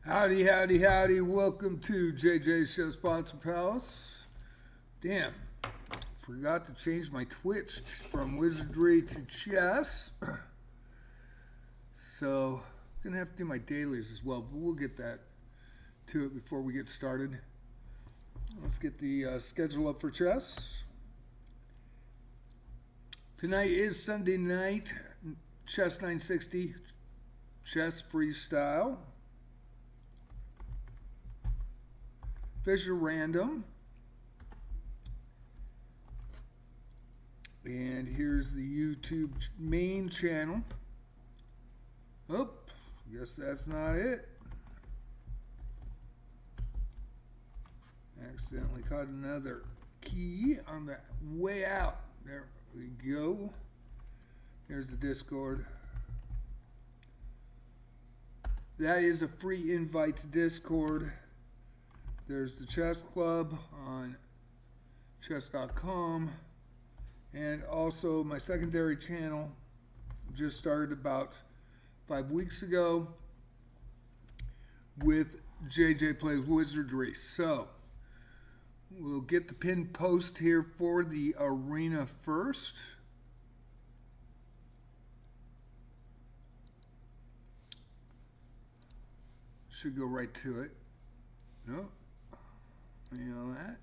Howdy, howdy, howdy. Welcome to JJ's Show Sponsor Palace. Damn, forgot to change my Twitch from Wizardry to Chess. So, I'm going to have to do my dailies as well, but we'll get that to it before we get started. Let's get the schedule up for chess. Tonight is Sunday night, Chess960, Chess Freestyle. Fisher Random. And here's the YouTube main channel. Oh, guess that's not it. Accidentally caught another key on the way out. There we go. There's the Discord. That is a free invite to Discord. There's the Chess Club on chess.com, and also my secondary channel just started about 5 weeks ago with JJ Plays Wizardry. So we'll get the pinned post here for the arena first. Should go right to it. No. You know that?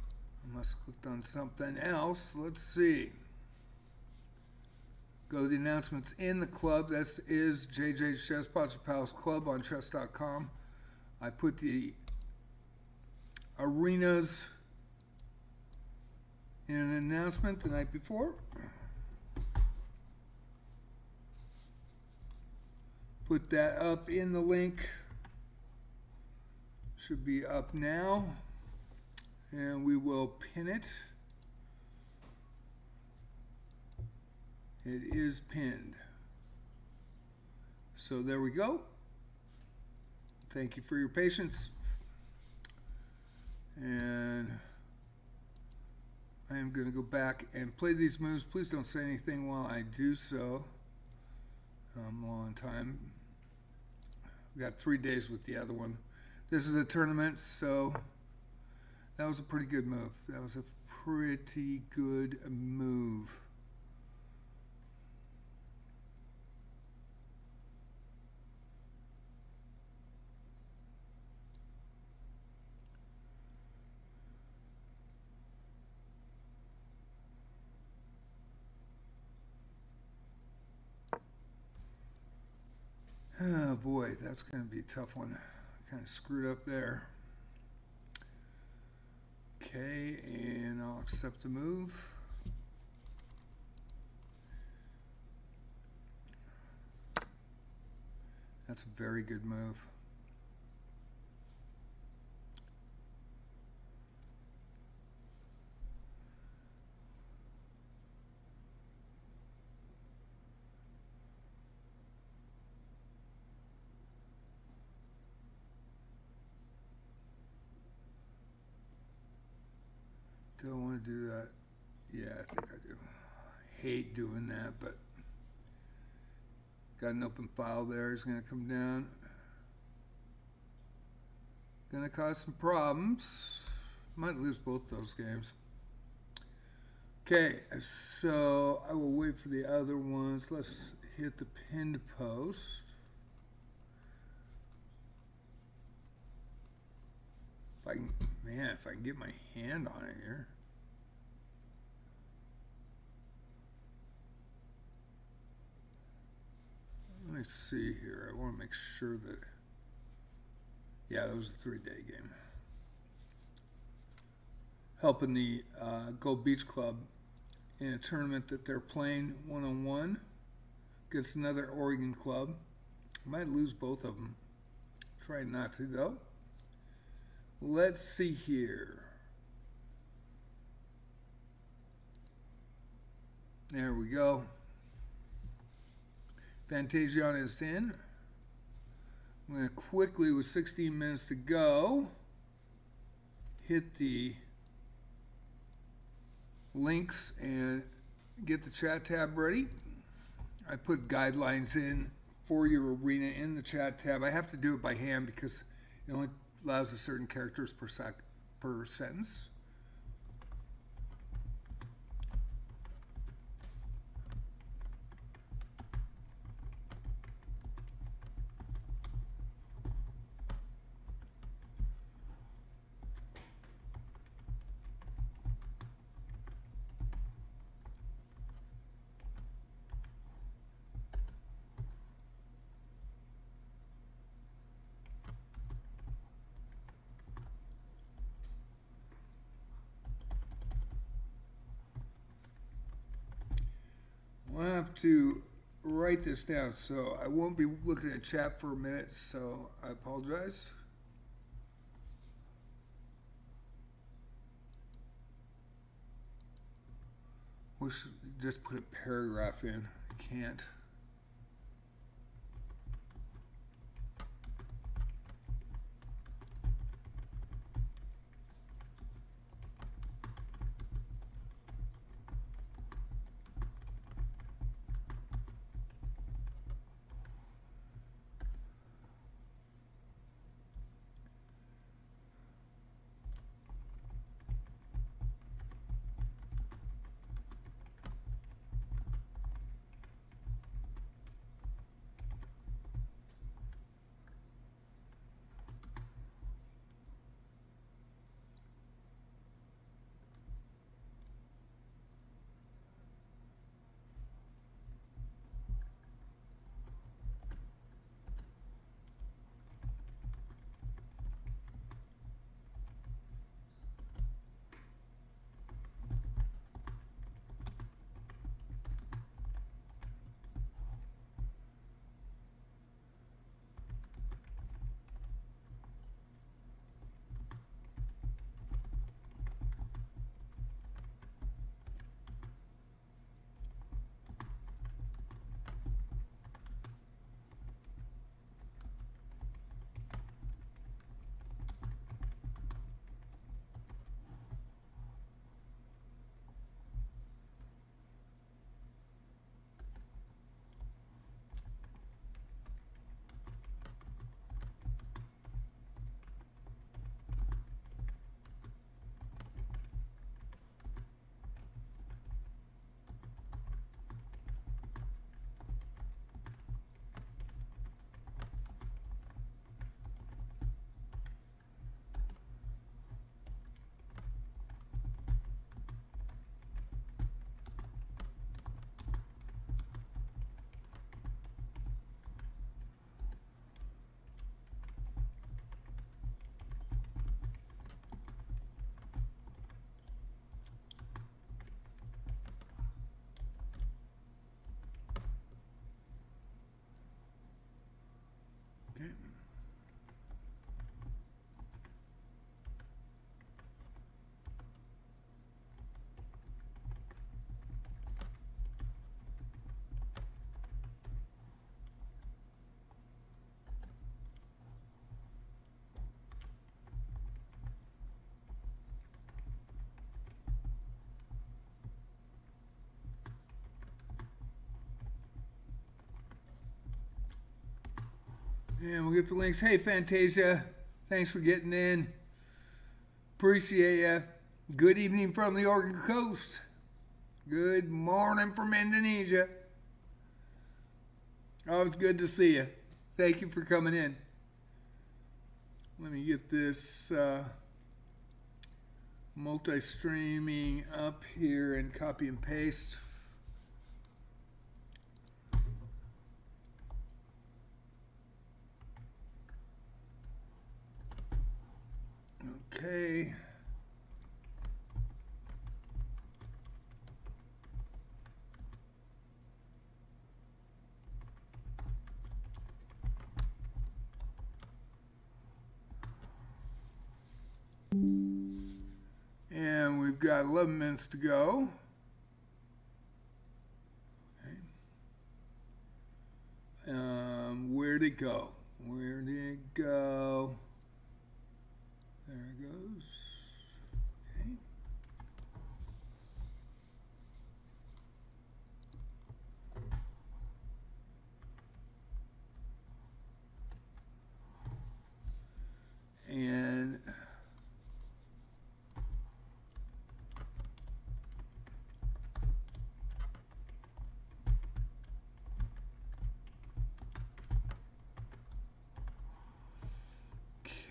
I must have clicked on something else. Let's see. Go to the announcements in the club. This is JJ's Chess Sponsor Palace Club on chess.com. I put the arenas in an announcement the night before. Put that up in the link. Should be up now, and we will pin it. It is pinned. So there we go. Thank you for your patience. And I am going to go back and play these moves. Please don't say anything while I do so. I'm low on time. We got 3 days with the other one. This is a tournament, so that was a pretty good move. That was a pretty good move. Oh boy, that's going to be a tough one. Kind of screwed up there. Okay, and I'll accept the move. That's a very good move. Do I want to do that? Yeah, I think I do. I hate doing that, but got an open file there. He's going to come down. Going to cause some problems. Might lose both those games. Okay, so I will wait for the other ones. Let's hit the pinned post. If I can, man, if I can get my hand on it here. Let me see here. I want to make sure that, yeah, that was a 3-day game. Helping the Gold Beach Club in a tournament that they're playing one-on-one against another Oregon club. Might lose both of them. Try not to, though. Let's see here. There we go. Fantasion is in. I'm going to quickly, with 16 minutes to go, hit the links and get the chat tab ready. I put guidelines in for your arena in the chat tab. I have to do it by hand because it only allows a certain characters per sentence. I'll have to write this down, so I won't be looking at chat for a minute, so I apologize. Wish just put a paragraph in. Can't. Okay. And we'll get the links. Hey, Fantasia, thanks for getting in. Appreciate ya. Good evening from the Oregon coast. Good morning from Indonesia. Always good to see you. Thank you for coming in. Let me get this multi-streaming up here and copy and paste. Okay. And we've got 11 minutes to go. Okay. Where'd it go? Where'd it go? There it goes. Okay.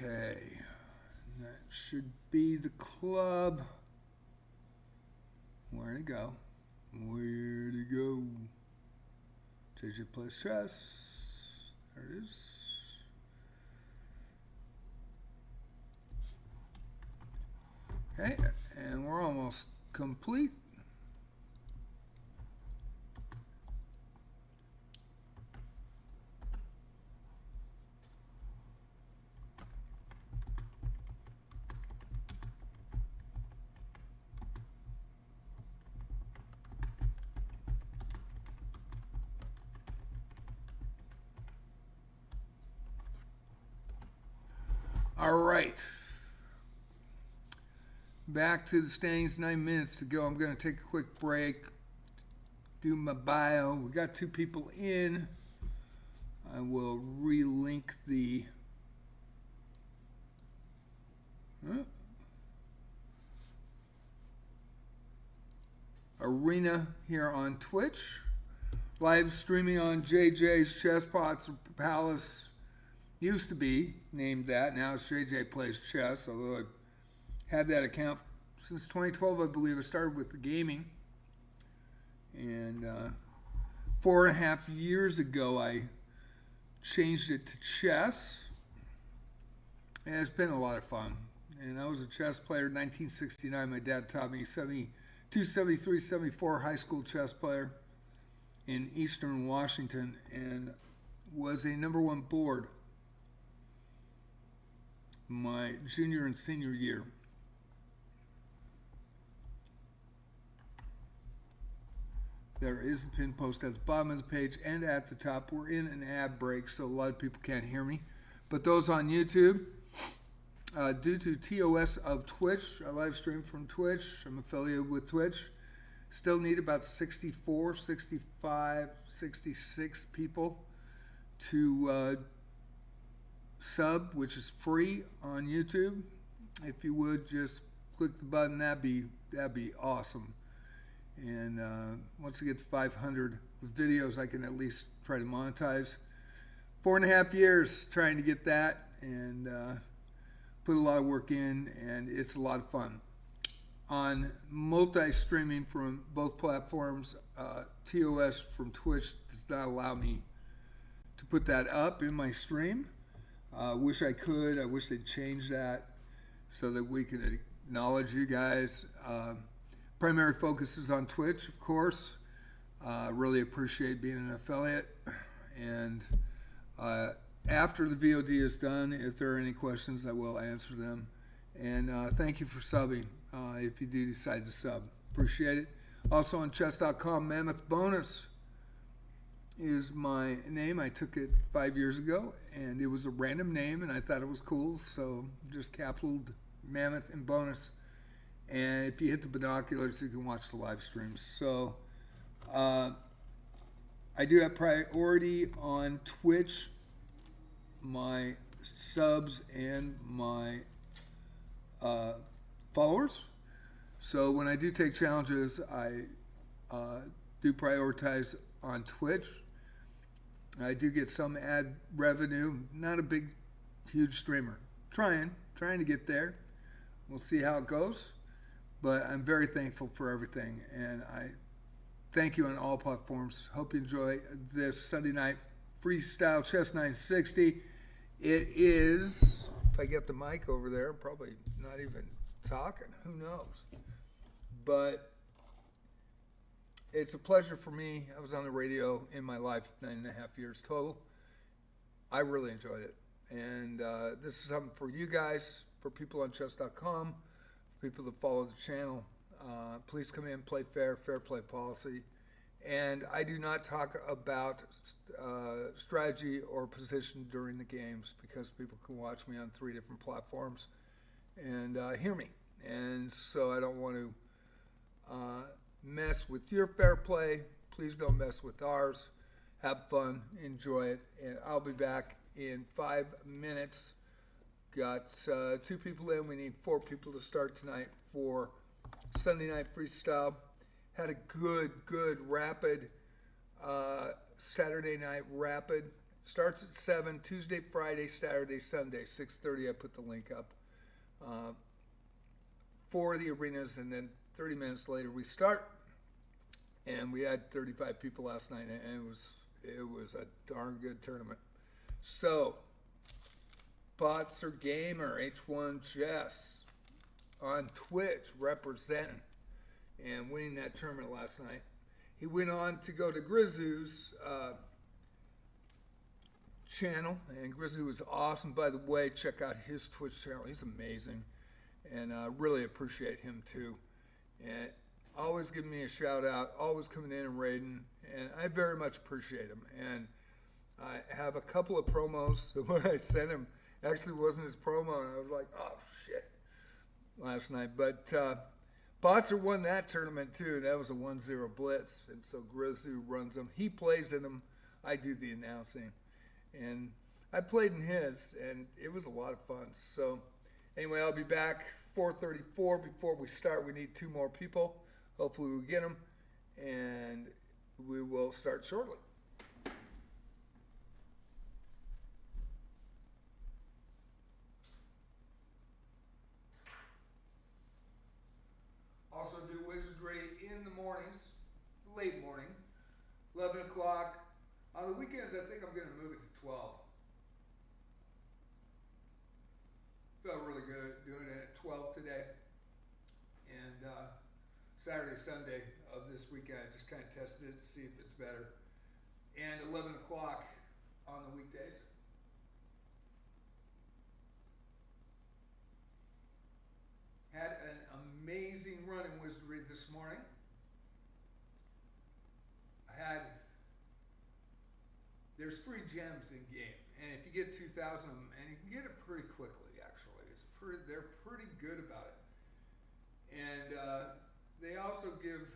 Okay, that should be the club. Where'd it go? Where'd it go? JJ Plays Chess. There it is. Okay, and we're almost complete. All right. Back to the standings, 9 minutes to go. I'm going to take a quick break, do my bio. We got 2 people in. I will relink the arena here on Twitch. Live streaming on JJ's Chess Pots Palace. Used to be named that. Now it's JJ Plays Chess, although I've had that account since 2012, I believe. I started with the gaming. And 4.5 years ago, I changed it to chess. And it's been a lot of fun. And I was a chess player in 1969. My dad taught me 72, 73, 74 high school chess player in Eastern Washington, and was a #1 board my junior and senior year. There is the pin post at the bottom of the page and at the top. We're in an ad break, so a lot of people can't hear me. But those on YouTube, due to TOS of Twitch, I live stream from Twitch. I'm affiliated with Twitch. Still need about 64, 65, 66 people to sub, which is free on YouTube. If you would just click the button, that'd be awesome. And once I get to 500 videos, I can at least try to monetize. 4.5 years trying to get that, and put a lot of work in, and it's a lot of fun. On multi-streaming from both platforms, TOS from Twitch does not allow me to put that up in my stream. Wish I could. I wish they'd change that so that we could acknowledge you guys. Primary focus is on Twitch, of course. Really appreciate being an affiliate. And after the VOD is done, if there are any questions, I will answer them. And thank you for subbing if you do decide to sub. Appreciate it. Also on chess.com, Mammoth Bonus is my name. I took it 5 years ago, and it was a random name, and I thought it was cool, so just capitaled Mammoth and Bonus. And if you hit the binoculars, you can watch the live streams. So I do have priority on Twitch, my subs and my followers. So when I do take challenges, I do prioritize on Twitch. I do get some ad revenue. Not a big, huge streamer. Trying to get there. We'll see how it goes. But I'm very thankful for everything, and I thank you on all platforms. Hope you enjoy this Sunday night Freestyle Chess960. It is, if I get the mic over there, I'm probably not even talking. Who knows? But it's a pleasure for me. I was on the radio in my life 9.5 years total. I really enjoyed it. And this is something for you guys, for people on chess.com, people that follow the channel. Please come in, play fair play policy. And I do not talk about strategy or position during the games, because people can watch me on 3 different platforms and hear me. And so I don't want to mess with your fair play. Please don't mess with ours. Have fun, enjoy it, and I'll be back in 5 minutes. Got 2 people in. We need 4 people to start tonight for Sunday night freestyle. Had a good rapid Saturday night rapid, Starts at 7, Tuesday, Friday, Saturday, Sunday, 6:30. I put the link up for the arenas, and then 30 minutes later we start. And we had 35 people last night, and it was a darn good tournament. So, Bots or Gamer, H1 Chess on Twitch representing and winning that tournament last night. He went on to go to Grizzoo's channel, and Grizzoo was awesome, by the way. Check out his Twitch channel. He's amazing, and I really appreciate him too. And always giving me a shout out, always coming in and raiding, and I very much appreciate him. And I have a couple of promos. The one I sent him actually wasn't his promo, and I was like, oh shit, last night. But Botzer won that tournament too. That was a 1-0 blitz, and so Grizzoo runs them. He plays in them. I do the announcing, and I played in his, and it was a lot of fun. So anyway, I'll be back 4:34 before we start. We need 2 more people. Hopefully we'll get them, and we will start shortly. Also do wizardry in the mornings, late morning, 11 o'clock. On the weekends, I think I'm going to move it to 12. Felt really good doing it at 12 today. And Saturday, Sunday of this weekend, I just kind of tested it to see if it's better. And 11 o'clock on the weekdays. Had an amazing run in wizardry this morning. There's 3 gems in game, and if you get 2,000 of them, and you can get it pretty quickly, actually. They're pretty good about it. And they also give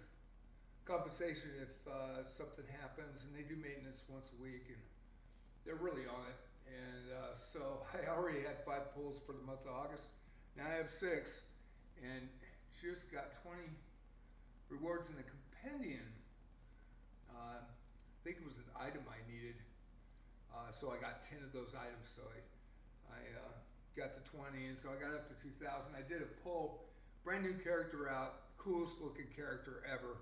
compensation if something happens, and they do maintenance once a week, and they're really on it. And so I already had 5 pulls for the month of August. Now I have 6, and just got 20 rewards in the compendium. I think it was an item I needed, so I got 10 of those items. So I got the 20, and so I got up to 2,000. I did a pull, brand new character out, coolest looking character ever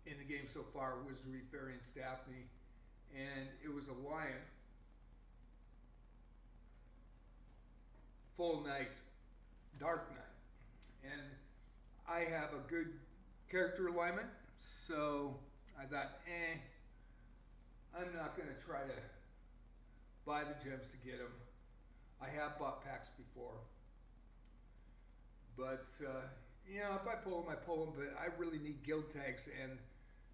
in the game so far, Wizardry Fairy and Daphne, and it was a lion, full night, dark night, and I have a good character alignment, so I thought, I'm not going to try to buy the gems to get them. I have bought packs before. But, you know, if I pull them, I pull them, but I really need guild tags, and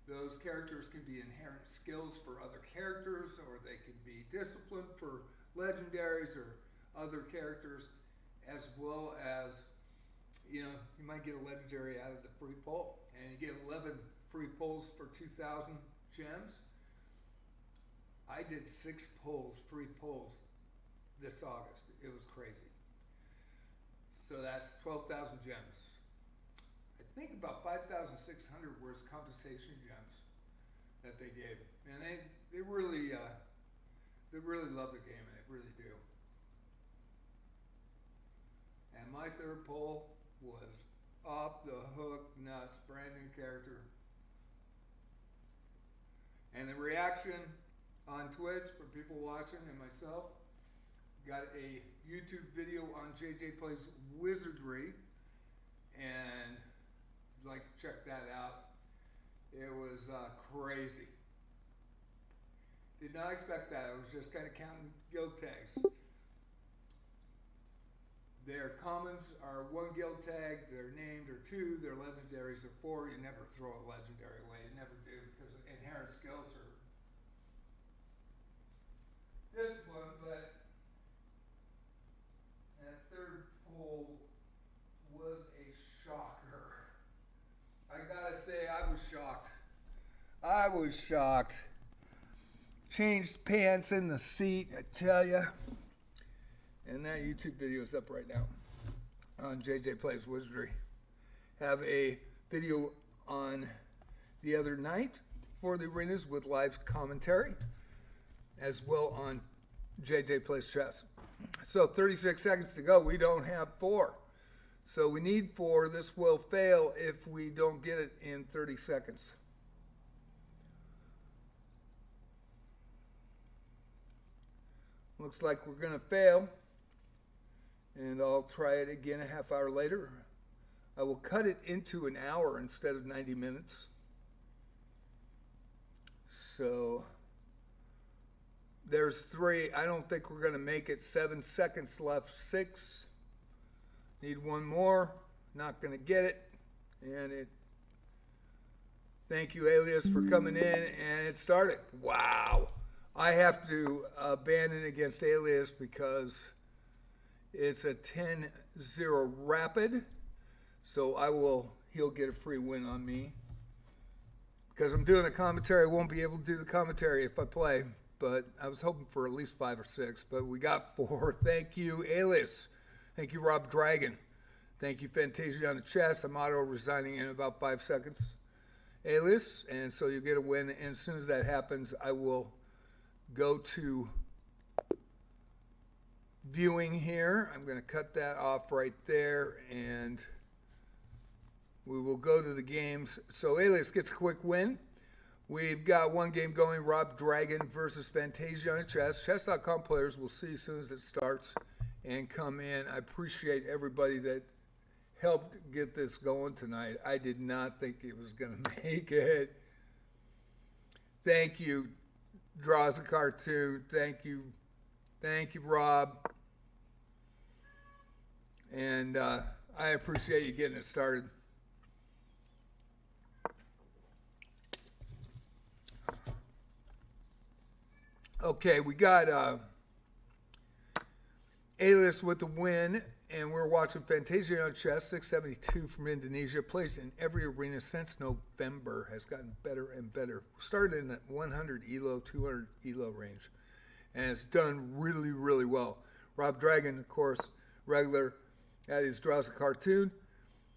those characters can be inherent skills for other characters, or they can be discipline for legendaries or other characters, as well as, you know, you might get a legendary out of the free pull, and you get 11 free pulls for 2,000 gems. I did 6 pulls, free pulls this August. It was crazy. So that's 12,000 gems. I think about 5,600 was compensation gems that they gave, and they really love the game, and they really do. And my 3rd pull was off the hook nuts, brand new character. And the reaction on Twitch for people watching and myself, got a YouTube video on JJ Plays Wizardry, and if you'd like to check that out, it was crazy. Did not expect that. I was just kind of counting guild tags. Their commons are 1 guild tag, they're named, or 2, their legendaries are 4. You never throw a legendary away, you never do, because inherent skills are discipline, but that 3rd pull was a shocker. I gotta say, I was shocked. I was shocked. Changed pants in the seat, I tell ya. And that YouTube video is up right now on JJ Plays Wizardry. Have a video on the other night for the arenas with live commentary. as well on JJ Plays Chess. So 36 seconds to go. We don't have 4. So we need 4. This will fail if we don't get it in 30 seconds. Looks like we're going to fail. And I'll try it again a half hour later. I will cut it into an hour instead of 90 minutes. So there's 3. I don't think we're going to make it. 7 seconds left. 6. Need 1 more. Not going to get it. And it. Thank you, Alias, for coming in. And it started. Wow. I have to abandon against Alias because it's a 10-0 rapid. So he'll get a free win on me. Because I'm doing a commentary, I won't be able to do the commentary if I play. But I was hoping for at least 5 or 6. But we got 4. Thank you, Alias. Thank you, Rob Dragon. Thank you, Fantasia on the Chess. I'm auto-resigning in about 5 seconds. Alias. And so you get a win. And as soon as that happens, I will go to viewing here. I'm going to cut that off right there. And we will go to the games. So Alias gets a quick win. We've got 1 game going, Rob Dragon versus Fantasia on Chess. Chess.com players will see as soon as it starts and come in. I appreciate everybody that helped get this going tonight. I did not think it was going to make it. Thank you, Draws a Cartoon. Thank you, Rob. And I appreciate you getting it started. Okay, we got Alias with the win, and we're watching Fantasia on Chess, 672 from Indonesia. Plays in every arena since November, has gotten better and better. Started in that 100 ELO, 200 ELO range, and it's done really, really well. Rob Dragon, of course, regular at his Draws a Cartoon.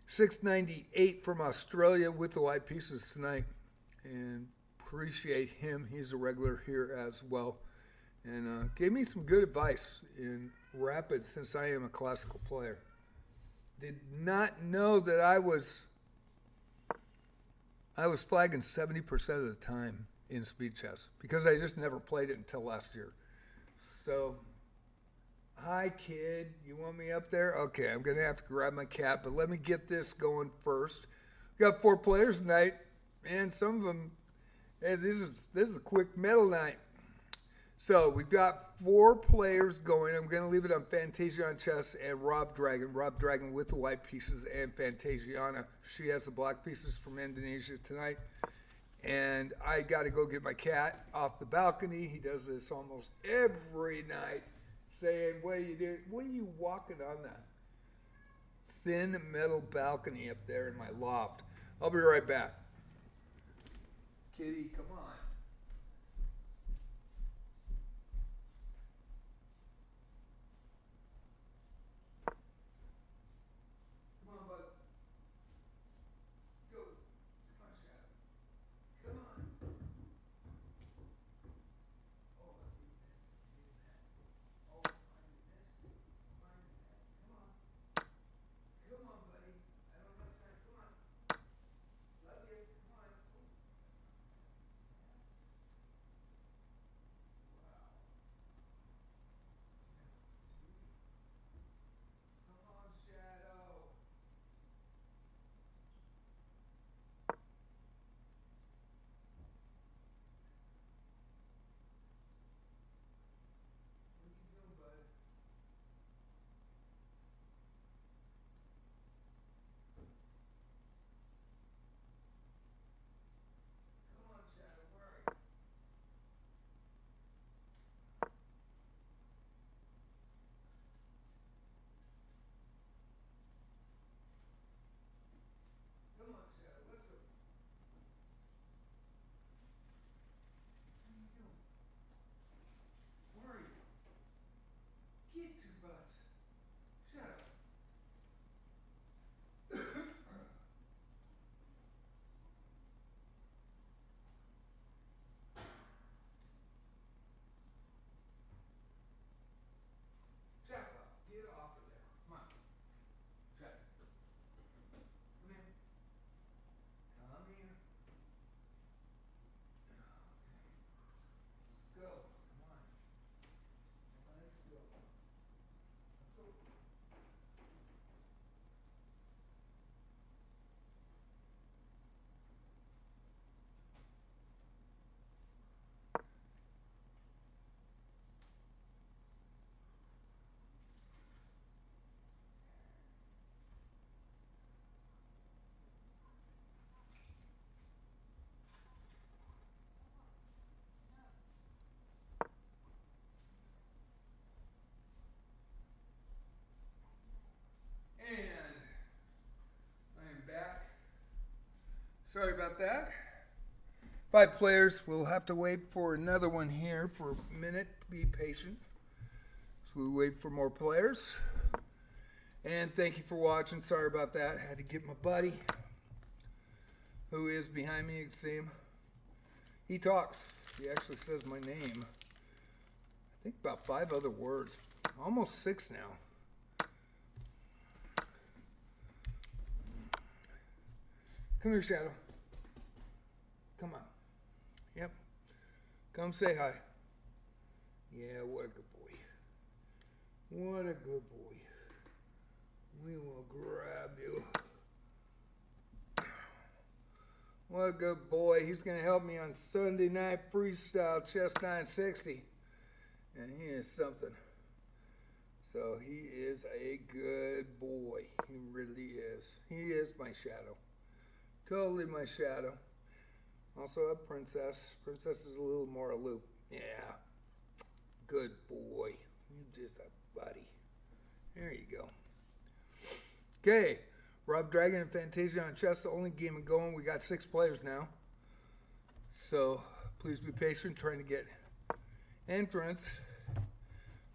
698 from Australia with the white pieces tonight, and appreciate him. He's a regular here as well, and gave me some good advice in rapid since I am a classical player. Did not know that I was flagging 70% of the time in speed chess because I just never played it until last year. So, hi kid, you want me up there? Okay, I'm gonna have to grab my cat, but let me get this going first. We got 4 players tonight, and some of them. Hey, this is a quick medal night. So we've got 4 players going. I'm going to leave it on Fantasia on Chess and Rob Dragon. Rob Dragon with the white pieces and Fantasiana. She has the black pieces from Indonesia tonight. And I got to go get my cat off the balcony. He does this almost every night, saying, what are you doing? What are you walking on that thin metal balcony up there in my loft? I'll be right back. Kitty, come on. Come on, bud. Let's go. Come on, Shadow. Come on. Oh, my goodness. Oh, my goodness. Come on. Come on, buddy. I don't have time. Come on. Love you. Come on. Sorry about that. 5 players. We'll have to wait for another one here for a minute. Be patient. So we wait for more players. And thank you for watching. Sorry about that. Had to get my buddy, who is behind me, you can see him. He talks. He actually says my name. I think about 5 other words. Almost 6 now. Come here, Shadow. Come on. Yep. Come say hi. Yeah, what a good boy. What a good boy. We will grab you. What a good boy. He's going to help me on Sunday night freestyle Chess960. And he is something. So he is a good boy. He really is. He is my shadow. Totally my shadow. Also a princess. Princess is a little more aloof. Yeah. Good boy. You're just a buddy. There you go. Okay. Rob Dragon and Fantasia on chess. The only game going. We got 6 players now. So please be patient. Trying to get entrance.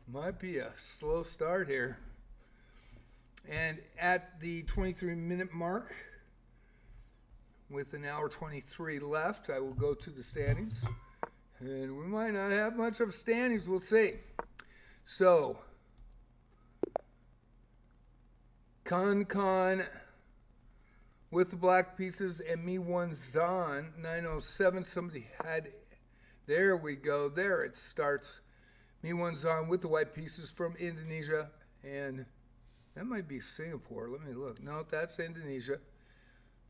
Might be a slow start here. And at the 23-minute mark, with an hour 23 left, I will go to the standings. And we might not have much of standings. We'll see. So, Con with the black pieces and me one Zan 907. Somebody had, there we go. There it starts. Me one Zan with the white pieces from Indonesia. And that might be Singapore. Let me look. No, that's Indonesia.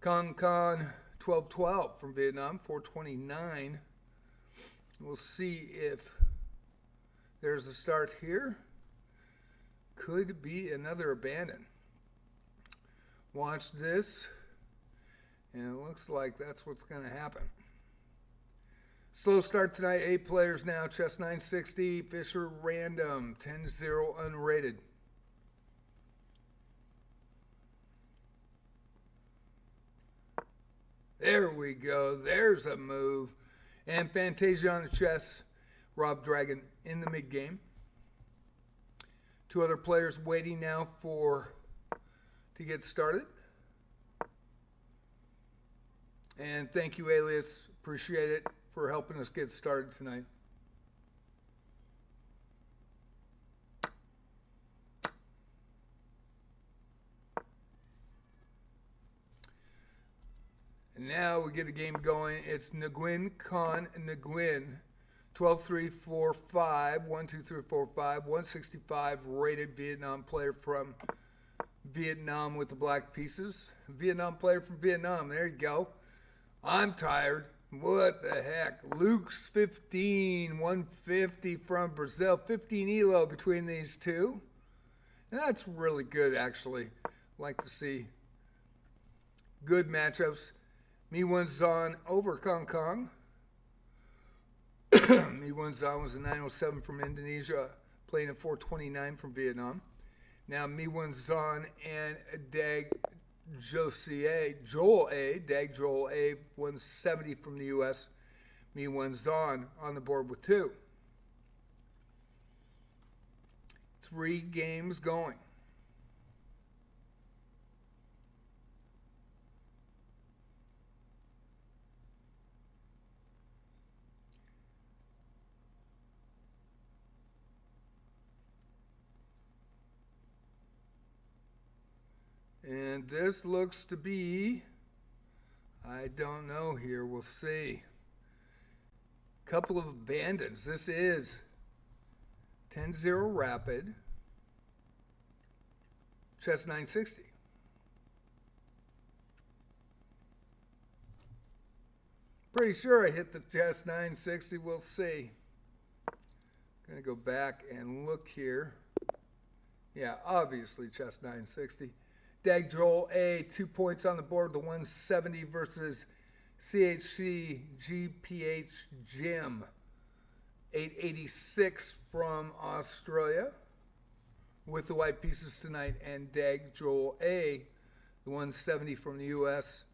Con 1212 from Vietnam, 429. We'll see if there's a start here. Could be another abandon. Watch this. And it looks like that's what's going to happen. Slow start tonight. 8 players now. Chess960, Fisher, random, 10-0 unrated. There we go. There's a move. And Fantasia on the chess. Rob Dragon in the mid-game. 2 other players waiting now to get started. And thank you, Alias. Appreciate it for helping us get started tonight. And now we get a game going. It's Nguyen Con Nguyen, 12-3-4-5, 1-2-3-4-5, 165 rated Vietnam player from Vietnam with the black pieces. Vietnam player from Vietnam. There you go. I'm tired. What the heck? Luke's 15, 150 from Brazil. 15 elo between these two. And that's really good, actually. Like to see good matchups. Me one Zan over Kong Kong. Me one Zan was a 907 from Indonesia, playing a 429 from Vietnam. Now Me one Zan and Dag Joel A, 170 from the U.S. Me one Zan on the board with 2. 3 games going. And this looks to be, I don't know here, we'll see. Couple of abandons. This is 10-0 rapid. Chess960. Pretty sure I hit the Chess960. We'll see. Gonna go back and look here. Yeah, obviously Chess960. Dag Joel A, 2 points on the board. The 170 versus CHC GPH Jim. 886 from Australia with the white pieces tonight. And Dag Joel A, the 170 from the U.S.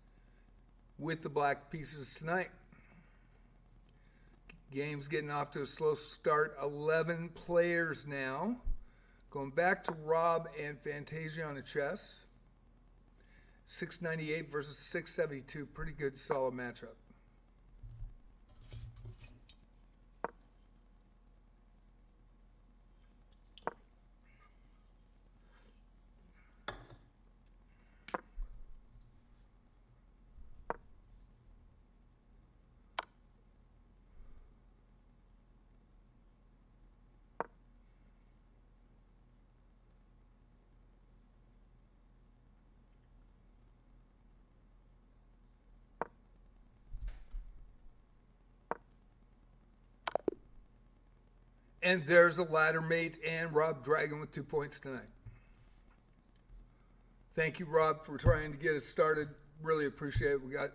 with the black pieces tonight. Game's getting off to a slow start. 11 players now. Going back to Rob and Fantasia on the chess. 698 versus 672. Pretty good, solid matchup. And there's a ladder mate and Rob Dragon with 2 points tonight. Thank you, Rob, for trying to get us started. Really appreciate it. We got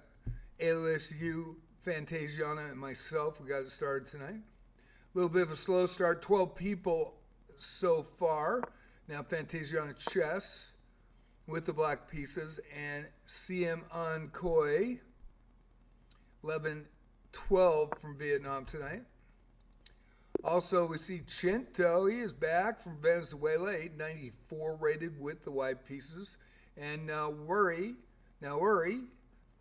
Alias, you, Fantasiana, and myself. We got it started tonight. A little bit of a slow start. 12 people so far. Now Fantasiana chess with the black pieces and CM on Koi. 11-12 from Vietnam tonight. Also, we see Chinto. He is back from Venezuela, 894 rated with the white pieces. And Worry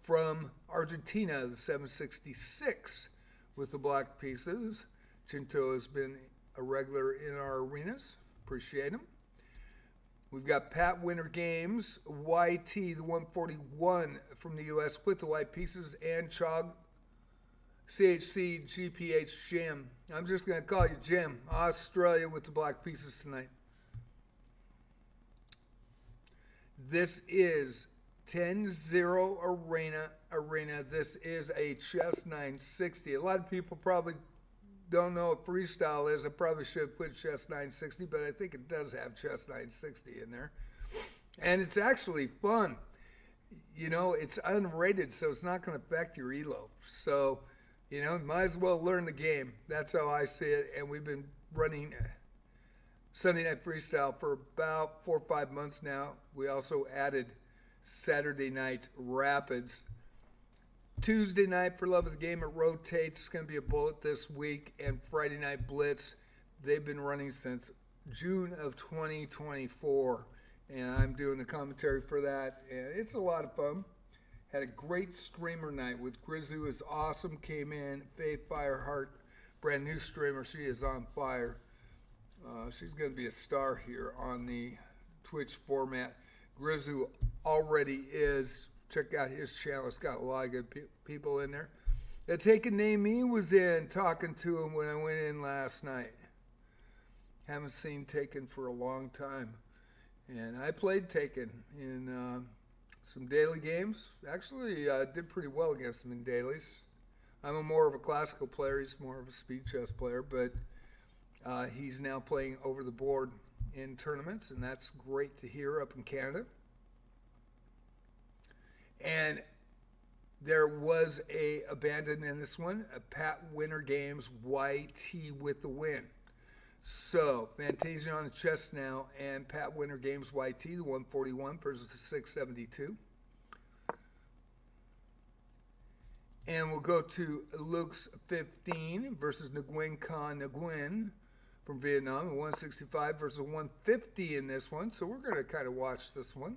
from Argentina, the 766 with the black pieces. Chinto has been a regular in our arenas. Appreciate him. We've got Pat Winter Games, YT, the 141 from the U.S. with the white pieces, and Chog CHC GPH Jim. I'm just going to call you Jim. Australia with the black pieces tonight. This is 10-0 Arena. This is a Chess960. A lot of people probably don't know what Freestyle is. I probably should have put Chess960, but I think it does have Chess960 in there. And it's actually fun. You know, it's unrated, so it's not going to affect your elo. So, you know, might as well learn the game. That's how I see it. And we've been running Sunday Night Freestyle for about 4 or 5 months now. We also added Saturday Night Rapids. Tuesday night, for love of the game, it rotates. It's going to be a bullet this week. And Friday Night Blitz, they've been running since June of 2024. And I'm doing the commentary for that. And it's a lot of fun. Had a great streamer night with Grizzly. Was awesome. Came in. Faye Fireheart, brand new streamer. She is on fire. She's going to be a star here on the Twitch format. Grizzly already is. Check out his channel. It's got a lot of good people in there. The Taken Name Me was in, talking to him when I went in last night. Haven't seen Taken for a long time. And I played Taken in some daily games. Actually, did pretty well against him in dailies. I'm more of a classical player. He's more of a speed chess player, but he's now playing over the board in tournaments, and that's great to hear up in Canada. And there was a abandoned in this one, a Pat Winter Games YT with the win. So, Fantasia on the chess now, and Pat Winter Games YT, the 141 versus the 672. And we'll go to Luke's 15 versus Nguyen Khan Nguyen from Vietnam, 165 versus 150 in this one. So we're going to kind of watch this one.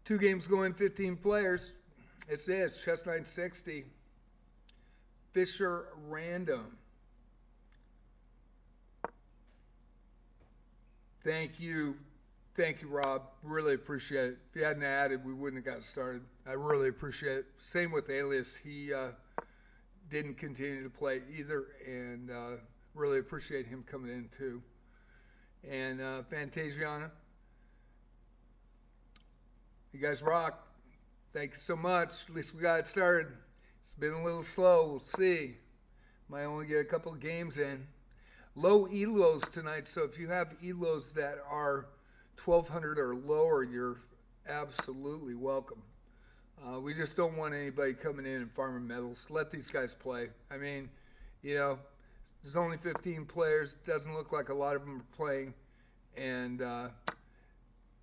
Two games going, 15 players. It says Chess960. Fisher Random. Thank you. Thank you, Rob. Really appreciate it. If you hadn't added, we wouldn't have got started. I really appreciate it. Same with Alias. He didn't continue to play either, and really appreciate him coming in too. And Fantasiana, you guys rock. Thank you so much. At least we got it started. It's been a little slow. We'll see. Might only get a couple of games in. Low elos tonight, so if you have elos that are 1,200 or lower, you're absolutely welcome. We just don't want anybody coming in and farming medals. Let these guys play. I mean, you know, there's only 15 players. Doesn't look like a lot of them are playing. and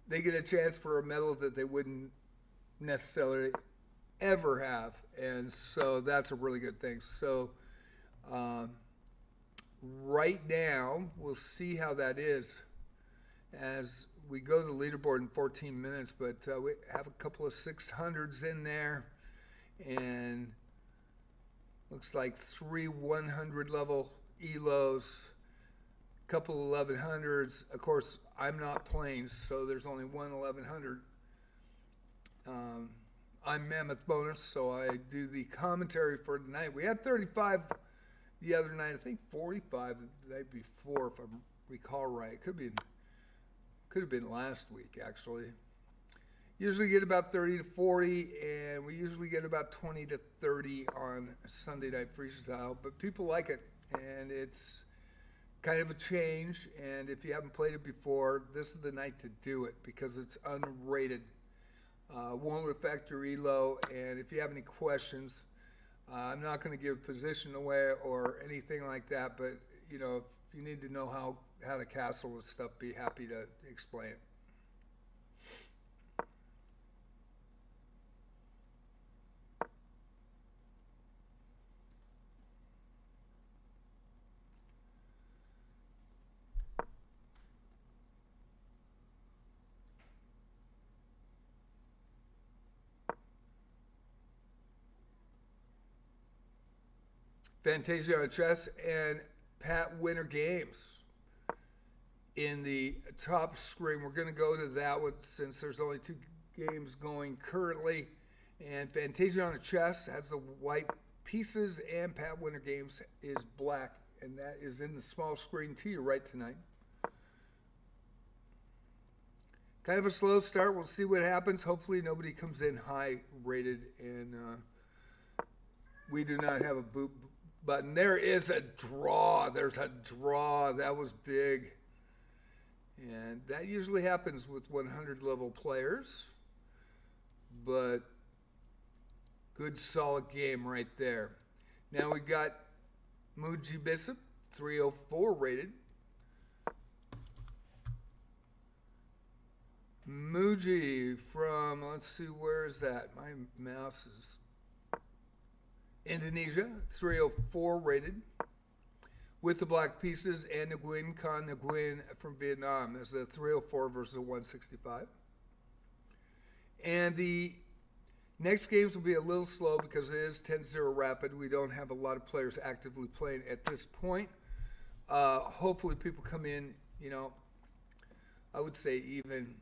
they get a chance for a medal that they wouldn't necessarily ever have, and so that's a really good thing. So right now we'll see how that is as we go to the leaderboard in 14 minutes, but we have a couple of 600s in there, and looks like 3 100 level elos, a couple of 1100s. Of course, I'm not playing, so there's only one 1100. I'm Mammoth Bonus, so I do the commentary for tonight. We had 35 the other night, I think 45 the night before, if I recall right. Could have been last week, actually. Usually get about 30 to 40, and we usually get about 20 to 30 on Sunday Night Freestyle, but people like it, and it's kind of a change, and if you haven't played it before, this is the night to do it because it's unrated. Won't affect your elo, and if you have any questions, I'm not going to give position away or anything like that, but you know, if you need to know how to castle and stuff, be happy to explain it. Fantasia on Chess and Pat Winner Games in the top screen. We're going to go to that one since there's only 2 games going currently. And Fantasia on Chess has the white pieces, and Pat Winner Games is black, and that is in the small screen to your right tonight. Kind of a slow start. We'll see what happens. Hopefully nobody comes in high rated, and we do not have a boot button. There is a draw. There's a draw. That was big. And that usually happens with 100 level players. But good solid game right there. Now we got Muji Bishop, 304 rated. Muji from, let's see, where is that? My mouse is Indonesia, 304 rated, with the black pieces, and Nguyen Con Nguyen from Vietnam. This is a 304 versus a 165. And the next games will be a little slow because it is 10-0 rapid. We don't have a lot of players actively playing at this point. Hopefully people come in, you know, I would say even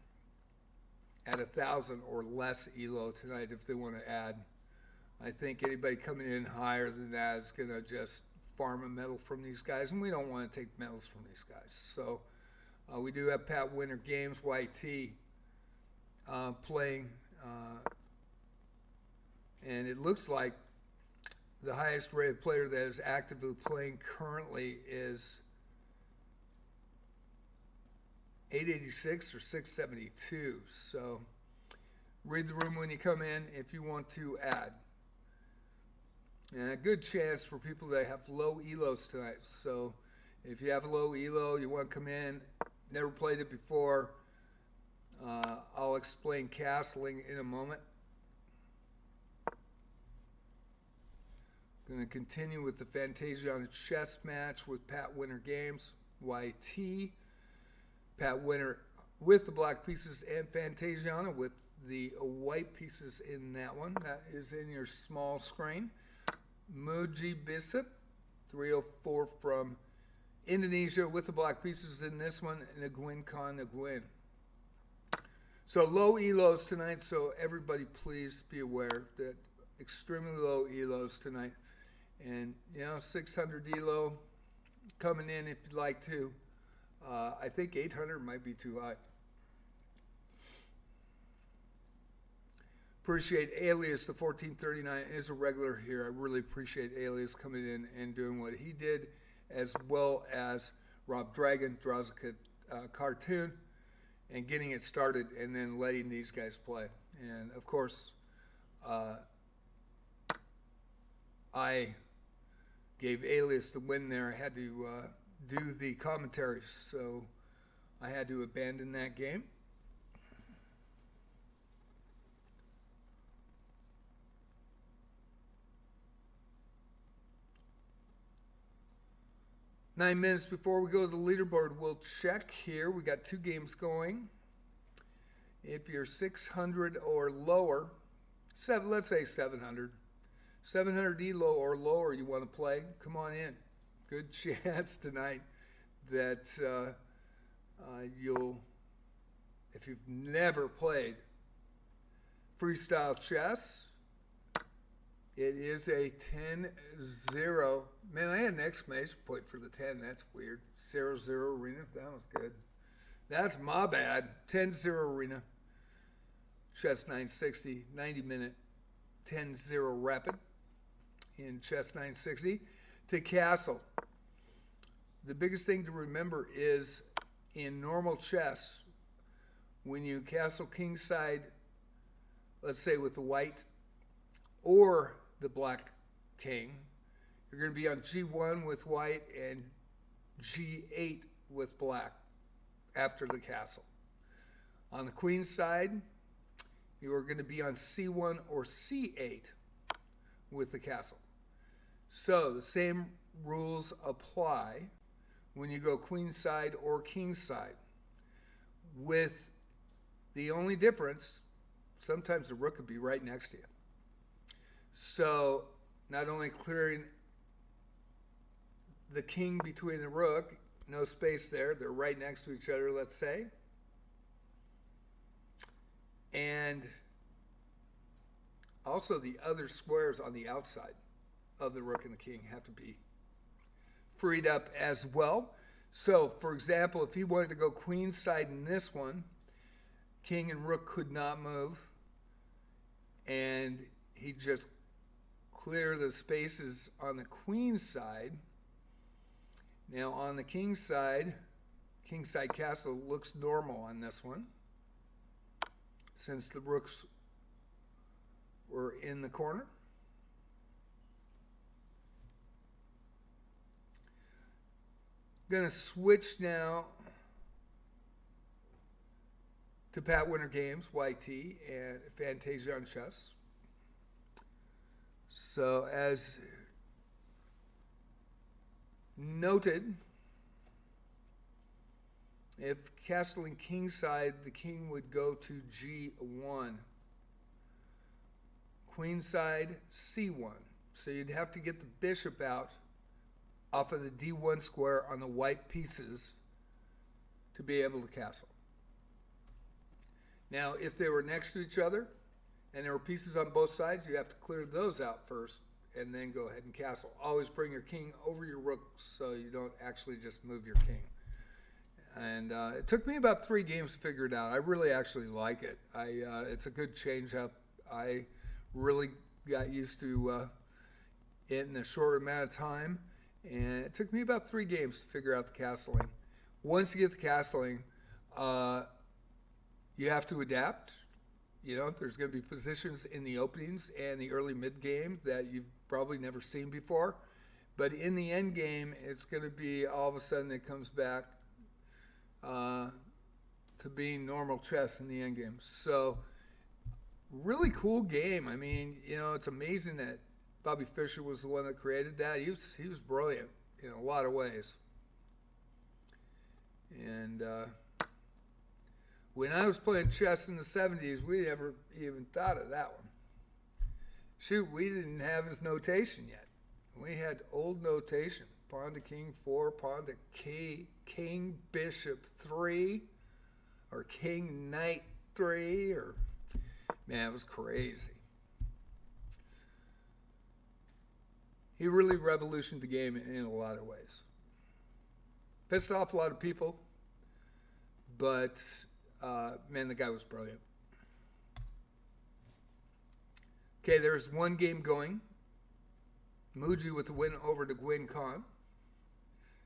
at 1,000 or less elo tonight if they want to add. I think anybody coming in higher than that is going to just farm a medal from these guys, and we don't want to take medals from these guys. So we do have Pat Winner Games, YT, playing, and it looks like the highest rated player that is actively playing currently is 886 or 672. So read the room when you come in if you want to add. And a good chance for people that have low elos tonight. So if you have a low elo, you want to come in, never played it before, I'll explain castling in a moment. Going to continue with the Fantasia on Chess match with Pat Winner Games, YT. Pat Winner with the black pieces, and Fantasiana with the white pieces in that one. That is in your small screen. Muji Bishop, 304 from Indonesia with the black pieces in this one, and Nguyen Con Nguyen. So low elos tonight, so everybody please be aware that extremely low elos tonight. And, you know, 600 elo coming in if you'd like to. I think 800 might be too high. Appreciate Alias, the 1439 is a regular here. I really appreciate Alias coming in and doing what he did, as well as Rob Dragon draws a cartoon and getting it started and then letting these guys play. And of course, I gave Alias the win there. I had to do the commentaries, so I had to abandon that game. Nine minutes before we go to the leaderboard, we'll check here. We got 2 games going. If you're 600 or lower, let's say 700, 700 elo or lower, you want to play, come on in. Good chance tonight that you'll, if you've never played freestyle chess, it is a 10-0. Man, I had an exclamation point for the 10. That's weird. 0-0 arena. That was good. That's my bad. 10-0 arena. Chess960. 90-minute 10-0 rapid in Chess960. To castle. The biggest thing to remember is in normal chess, when you castle kingside, let's say with the white or the black king, you're going to be on G1 with white and G8 with black after the castle. On the queen side, you are going to be on C1 or C8 with the castle. So the same rules apply when you go queen side or king side, with the only difference, sometimes the rook could be right next to you. So not only clearing the king between the rook, no space there, they're right next to each other, let's say. And also the other squares on the outside of the rook and the king have to be freed up as well. So, for example, if he wanted to go queen side in this one, king and rook could not move, and he just clear the spaces on the queen side. Now on the king side castle looks normal on this one, since the rooks were in the corner. Going to switch now to Pat Winter Games, YT, and Fantasia on Chess. So as noted, if castling kingside, the king would go to G1. Queenside, C1. So you'd have to get the bishop out off of the D1 square on the white pieces to be able to castle. Now, if they were next to each other and there were pieces on both sides, you have to clear those out first and then go ahead and castle. Always bring your king over your rook so you don't actually just move your king. And it took me about 3 games to figure it out. I really actually like it. It's a good change up. I really got used to it in a short amount of time. And it took me about 3 games to figure out the castling. Once you get the castling, you have to adapt. You know, there's going to be positions in the openings and the early mid game that you've probably never seen before. But in the end game, it's going to be all of a sudden it comes back to being normal chess in the end game. So really cool game. I mean, you know, it's amazing that Bobby Fischer was the one that created that. He was brilliant in a lot of ways. And when I was playing chess in the 70s, we never even thought of that one. Shoot, we didn't have his notation yet. We had old notation. Pawn to king 4, pawn to king bishop 3, or king knight 3, or man, it was crazy. He really revolutionized the game in a lot of ways. Pissed off a lot of people, but man, the guy was brilliant. Okay, there's one game going. Muji with the win over to Gwyn Khan.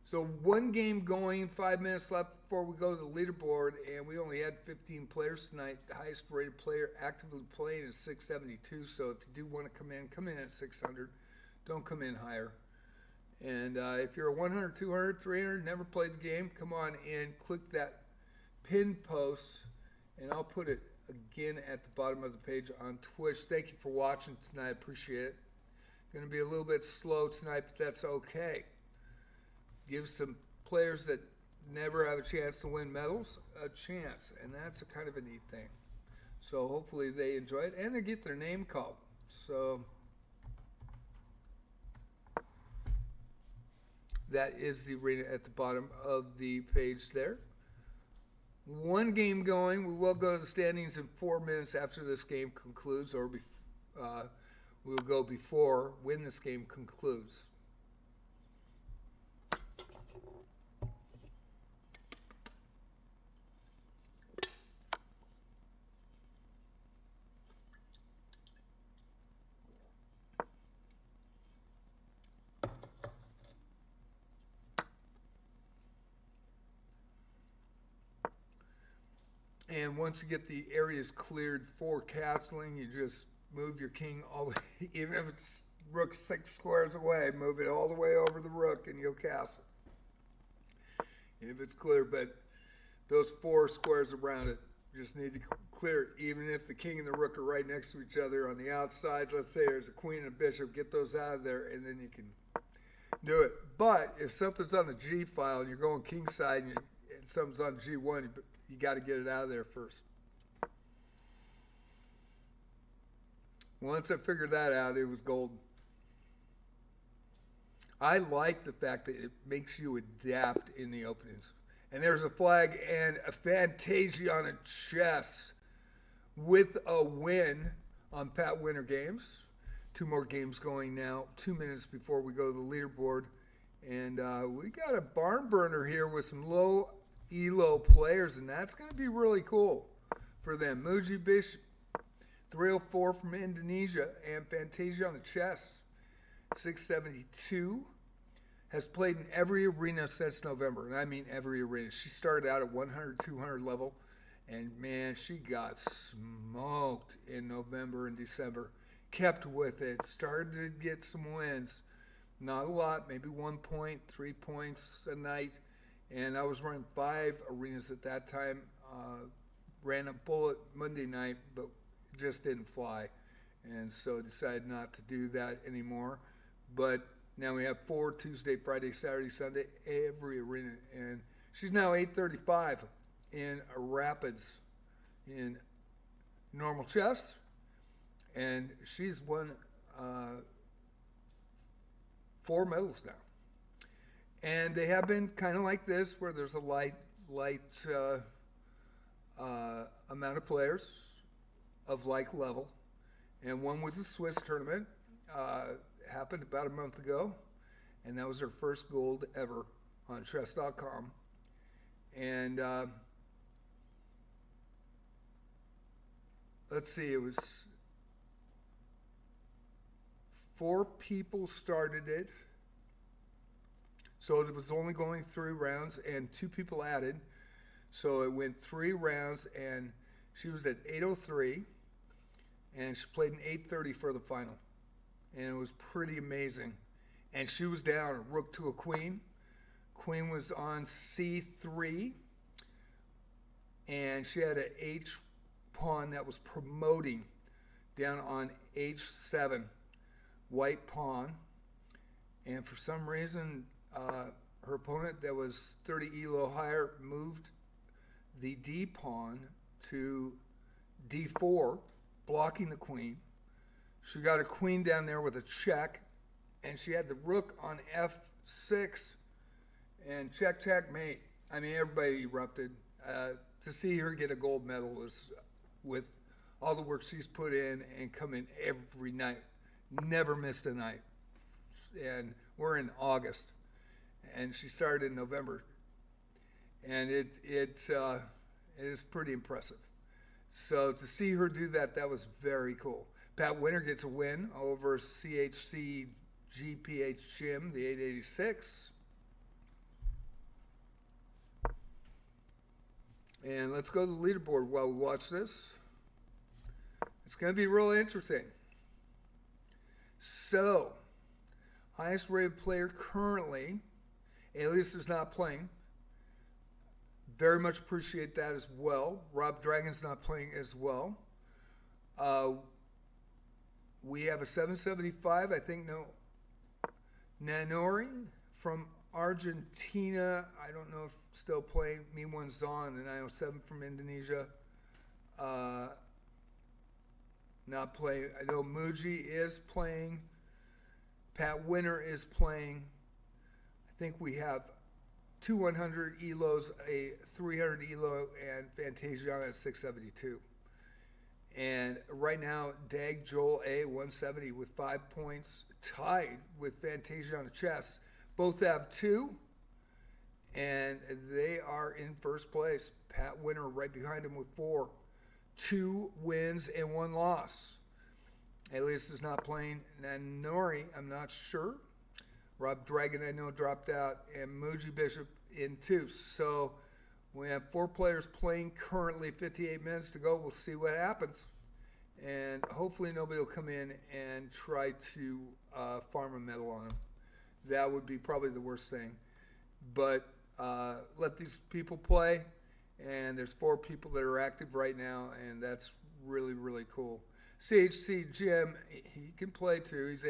So one game going, 5 minutes left before we go to the leaderboard, and we only had 15 players tonight. The highest rated player actively playing is 672, so if you do want to come in at 600. Don't come in higher. And if you're a 100, 200, 300, never played the game, come on in, click that pinned post, and I'll put it again at the bottom of the page on Twitch. Thank you for watching tonight. I appreciate it. Going to be a little bit slow tonight, but that's okay. Give some players that never have a chance to win medals a chance, and that's a kind of a neat thing. So hopefully they enjoy it and they get their name called. So that is the arena at the bottom of the page there. One game going. We will go to the standings in 4 minutes after this game concludes, or we'll go before when this game concludes. And once you get the areas cleared for castling, you just move your king all the way, even if it's rook 6 squares away, move it all the way over the rook and you'll castle. If it's clear, but those 4 squares around it, you just need to clear it. Even if the king and the rook are right next to each other on the outsides, let's say there's a queen and a bishop, get those out of there and then you can do it. But if something's on the G file and you're going king side and something's on G1, you got to get it out of there first. Once I figured that out, it was golden. I like the fact that it makes you adapt in the openings. And there's a flag and a Fantasia on a chess with a win on Pat Winter Games. 2 more games going now, 2 minutes before we go to the leaderboard. And we got a barn burner here with some low ELO players, and that's going to be really cool for them. Muji Bishop, 304 from Indonesia, and Fantasia on the chess, 672, has played in every arena since November, and I mean every arena. She started out at 100, 200 level, and man, she got smoked in November and December. Kept with it, started to get some wins. Not a lot, maybe 1 point, 3 points a night. And I was running 5 arenas at that time. Ran a bullet Monday night, but it just didn't fly. And so decided not to do that anymore. But now we have 4 Tuesday, Friday, Saturday, Sunday, every arena. And she's now 835 in Rapids in normal chess. And she's won 4 medals now. And they have been kind of like this, where there's a light amount of players of like level. And one was a Swiss tournament, happened about a month ago, and that was her first gold ever on chess.com. And let's see, it was 4 people started it. So it was only going 3 rounds, and 2 people added. So it went 3 rounds, and she was at 803, and she played an 830 for the final. And it was pretty amazing. And she was down a rook to a queen. Queen was on C3, and she had an H pawn that was promoting down on H7, white pawn. And for some reason, her opponent that was 30 elo higher moved the D pawn to D4, blocking the queen. She got a queen down there with a check, and she had the rook on F6, and check, checkmate. I mean, everybody erupted. To see her get a gold medal was, with all the work she's put in and come in every night, never missed a night. And we're in August. And she started in November, and it is pretty impressive. So to see her do that, that was very cool. Pat Winter gets a win over CHC GPH Jim, the 886. And let's go to the leaderboard while we watch this. It's going to be really interesting. So, highest rated player currently, Alias is not playing. Very much appreciate that as well. Rob Dragon's not playing as well. We have a 775, I think, no, Nanori from Argentina. I don't know if still playing. Me1 Zon, the 907 from Indonesia. Not playing. I know Muji is playing. Pat Winner is playing. I think we have 2 100 Elos, a 300 Elo, and Fantasiana at 672. And right now, Dag Joel A 170 with 5 points, tied with Fantasiana Chess. Both have 2, and they are in first place. Pat Winner right behind him with 4. 2 wins and 1 loss. Alias is not playing. Nanori, I'm not sure. Rob Dragon, I know, dropped out. And Muji Bishop in 2. So we have 4 players playing currently, 58 minutes to go. We'll see what happens. And hopefully nobody will come in and try to farm a medal on them. That would be probably the worst thing. But let these people play. And there's 4 people that are active right now, and that's really, really cool. CHC Jim, he can play too. He's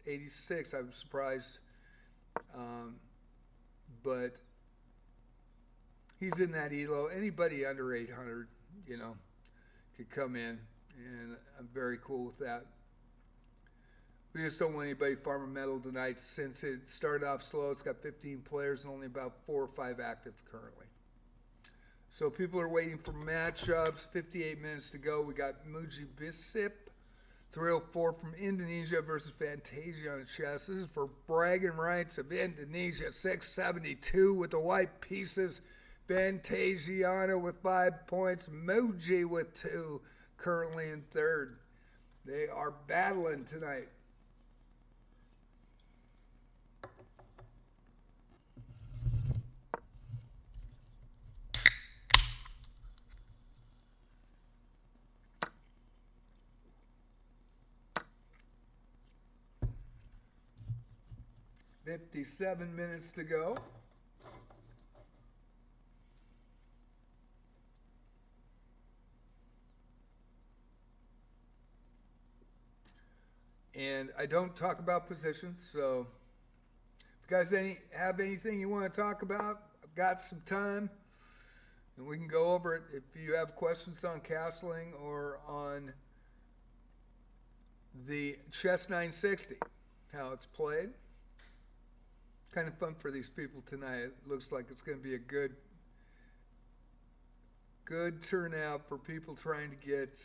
86. I'm surprised. But he's in that elo. Anybody under 800, could come in, and I'm very cool with that. We just don't want anybody farming medal tonight since it started off slow. It's got 15 players and only about 4 or 5 active currently. So people are waiting for matchups. 58 minutes to go. We got Muji Bishop, 304 from Indonesia versus Fantasiana Chess. This is for bragging rights of Indonesia. 672 with the white pieces. Fantasiana with 5 points. Muji with 2, currently in third. They are battling tonight. $57 minutes to go. And I don't talk about positions, so if you guys have anything you want to talk about, I've got some time, and we can go over it. If you have questions on castling or on the Chess960, how it's played. Kind of fun for these people tonight. It looks like it's going to be a good turnout for people trying to get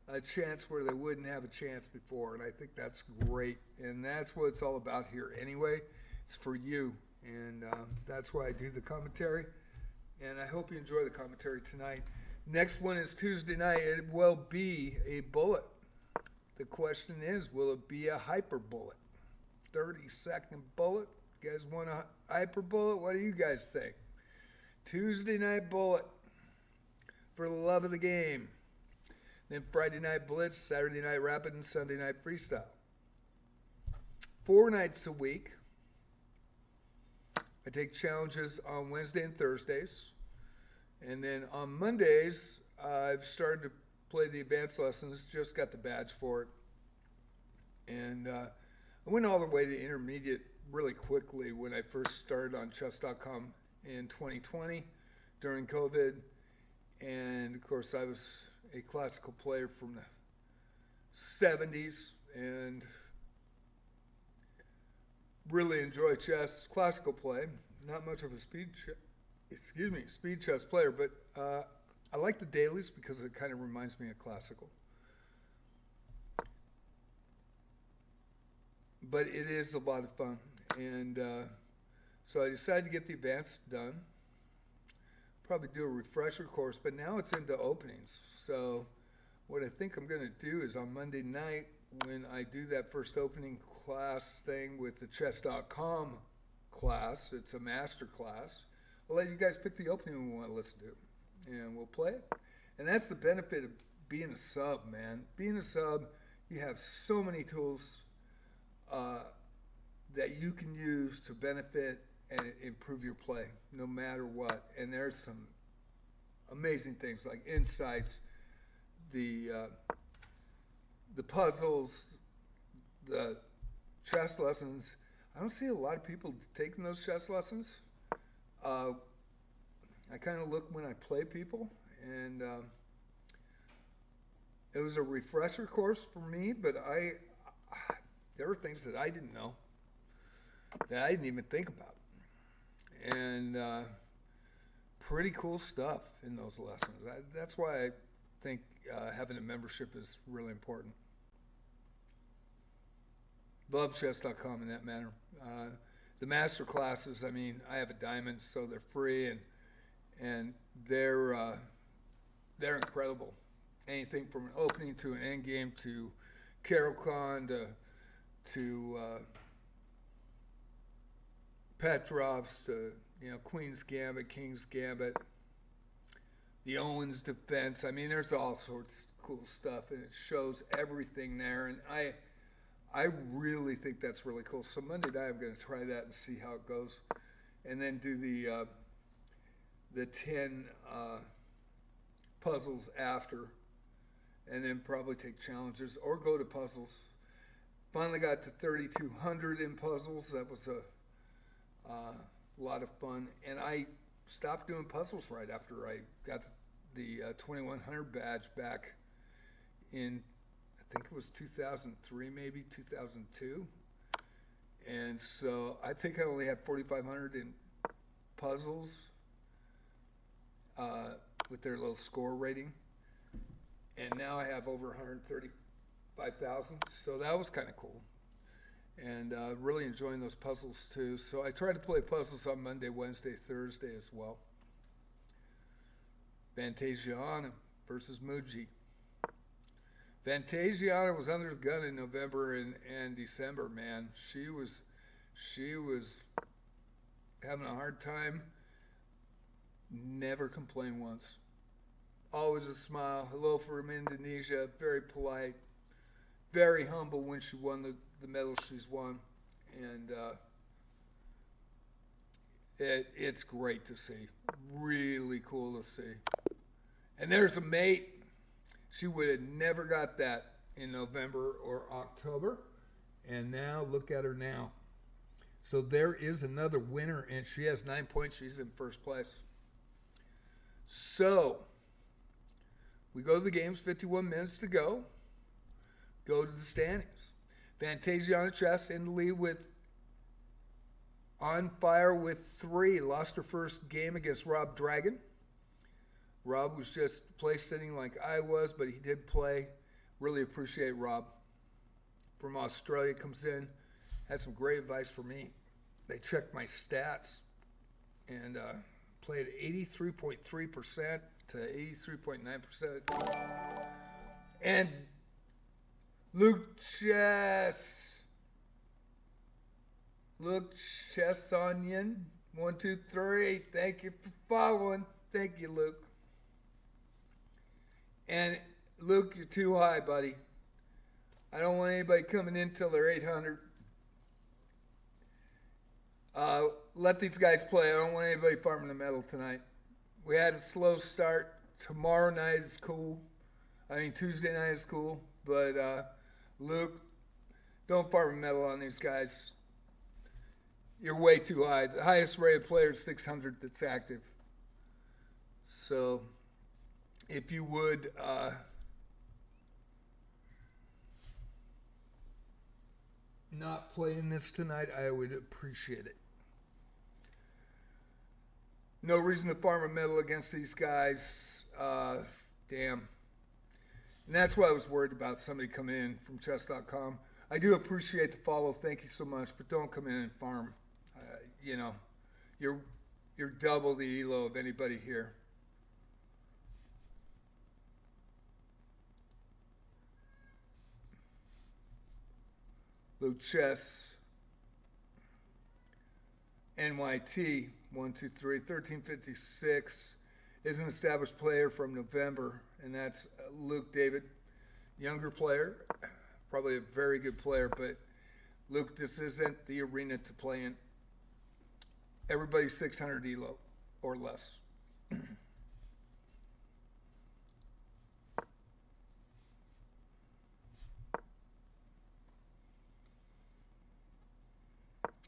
a chance where they wouldn't have a chance before, and I think that's great. And that's what it's all about here anyway. It's for you, and that's why I do the commentary, and I hope you enjoy the commentary tonight. Next one is Tuesday night. It will be a bullet. The question is, will it be a hyper bullet? 30-second bullet? You guys want a hyper bullet? What do you guys think? Tuesday night bullet for the love of the game. Then Friday night blitz, Saturday night rapid, and Sunday night freestyle. 4 nights a week. I take challenges on Wednesday and Thursdays. And then on Mondays, I've started to play the advanced lessons, just got the badge for it. And I went all the way to intermediate really quickly when I first started on chess.com in 2020 during COVID. And of course, I was a classical player from the 70s and really enjoy chess, classical play. Not much of a speed chess player, but I like the dailies because it kind of reminds me of classical. But it is a lot of fun. And so I decided to get the advanced done. Probably do a refresher course, but now it's into openings. So what I think I'm going to do is on Monday night, when I do that first opening class thing with the chess.com class, it's a master class, I'll let you guys pick the opening we want to listen to, and we'll play it. And that's the benefit of being a sub, man. Being a sub, you have so many tools that you can use to benefit and improve your play no matter what. And there's some amazing things like insights, the puzzles, the chess lessons. I don't see a lot of people taking those chess lessons. I kind of look when I play people, and it was a refresher course for me, but there were things that I didn't know, that I didn't even think about. And pretty cool stuff in those lessons. That's why I think having a membership is really important. Love chess.com in that manner. The master classes, I mean, I have a diamond, so they're free, and they're incredible. Anything from an opening to an end game to Caro-Kann to Petrov's to Queen's Gambit, King's Gambit, the Owens defense. I mean, there's all sorts of cool stuff, and it shows everything there. And I really think that's really cool. So Monday night, I'm going to try that and see how it goes, and then do the 10 puzzles after, and then probably take challenges or go to puzzles. Finally got to 3,200 in puzzles. That was a lot of fun, and I stopped doing puzzles right after I got the 2,100 badge back in, I think it was 2003, maybe 2002. And so I think I only had 4,500 in puzzles with their little score rating. And now I have over 135,000. So that was kind of cool. And really enjoying those puzzles too. So I try to play puzzles on Monday, Wednesday, Thursday as well. Fantasiana versus Muji. Fantasiana was under the gun in November and December, man. She was having a hard time. Never complained once. Always a smile. Hello from Indonesia. Very polite. Very humble when she won the medal she's won. And it's great to see. Really cool to see. And there's a mate. She would have never got that in November or October. And now, look at her now. So there is another winner, and she has 9 points. She's in first place. So, we go to the games, 51 minutes to go. Go to the standings. Fantasiana Chess in the lead with On Fire with 3. Lost her first game against Rob Dragon. Rob was just place sitting like I was, but he did play. Really appreciate Rob. From Australia, comes in, had some great advice for me. They checked my stats and played 83.3% to 83.9%. And Luke Chess Onion, 1, 2, 3. Thank you for following. Thank you, Luke. And Luke, you're too high, buddy. I don't want anybody coming in till they're 800. Let these guys play. I don't want anybody farming the medal tonight. We had a slow start. Tomorrow night is cool. Tuesday night is cool. But Luke, don't farm a medal on these guys. You're way too high. The highest rated player is 600 that's active. So if you would not play in this tonight, I would appreciate it. No reason to farm a medal against these guys. Damn. And that's why I was worried about somebody coming in from chess.com. I do appreciate the follow. Thank you so much. But don't come in and farm. You're double the elo of anybody here. Luke Chess, NYT, 1, 2, 3, 1356, is an established player from November, and that's Luke David, younger player, probably a very good player, but Luke, this isn't the arena to play in. everybody's 600 elo or less.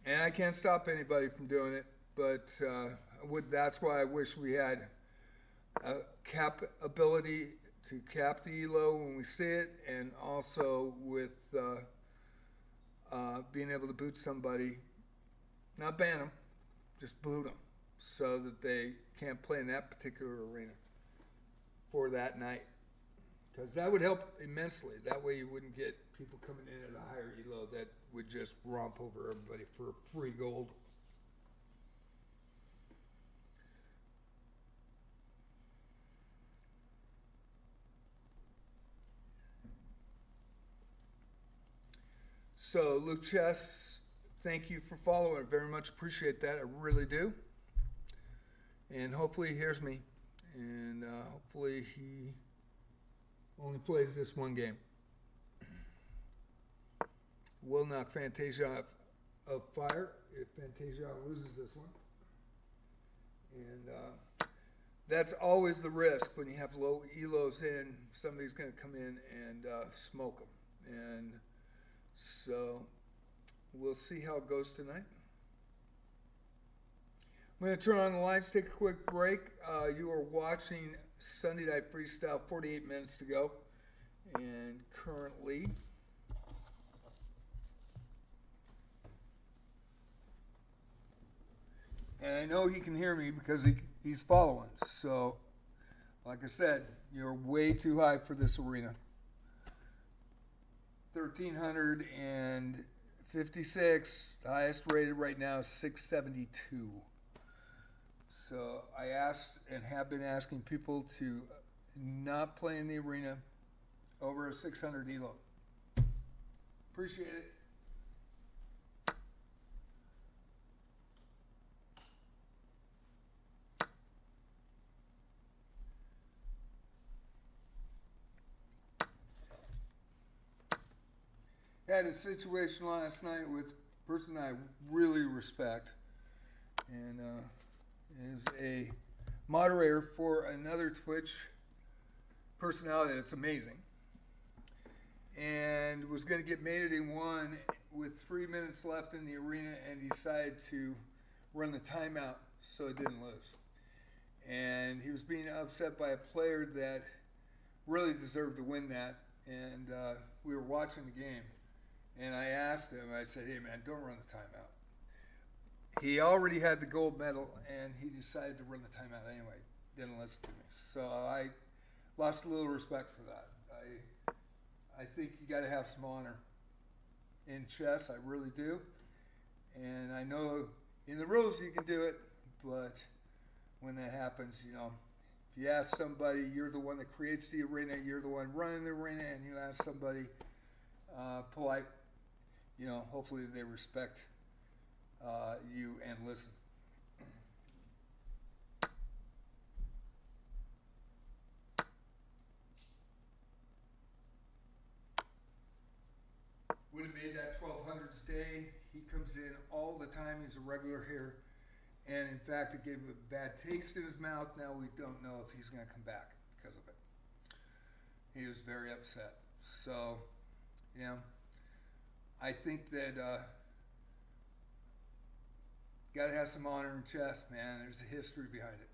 And I can't stop anybody from doing it, but that's why I wish we had a cap ability to cap the elo when we see it, and also with being able to boot somebody, not ban them, just boot them, so that they can't play in that particular arena for that night. Because that would help immensely. That way you wouldn't get people coming in at a higher elo that would just romp over everybody for free gold. So, Luke Chess, thank you for following. I very much appreciate that. I really do. And hopefully he hears me. And hopefully he only plays this one game. Will knock Fantasia of fire if Fantasia loses this one. And that's always the risk when you have low elos in. Somebody's going to come in and smoke them. And so we'll see how it goes tonight. I'm going to turn on the lights, take a quick break. You are watching Sunday Night Freestyle, 48 minutes to go. And currently, and I know he can hear me because he's following. So, like I said, you're way too high for this arena. 1,356. The highest rated right now is 672. So I asked and have been asking people to not play in the arena over a 600 elo. Appreciate it. Had a situation last night with a person I really respect, and is a moderator for another Twitch personality that's amazing, and was going to get mated in one with 3 minutes left in the arena, and decided to run the timeout so it didn't lose. And he was being upset by a player that really deserved to win that, and we were watching the game. And I asked him, I said, hey man, don't run the timeout. He already had the gold medal, and he decided to run the timeout anyway. Didn't listen to me. So I lost a little respect for that. I think you got to have some honor in chess. I really do. And I know in the rules you can do it, but when that happens, you know, if you ask somebody, you're the one that creates the arena, you're the one running the arena, and you ask somebody polite, you know, hopefully they respect you and listen. Would have made that 1200s day. He comes in all the time. He's a regular here. And in fact, it gave him a bad taste in his mouth. Now we don't know if he's going to come back because of it. He was very upset. So, you know, I think that got to have some honor in chess, man. There's a history behind it.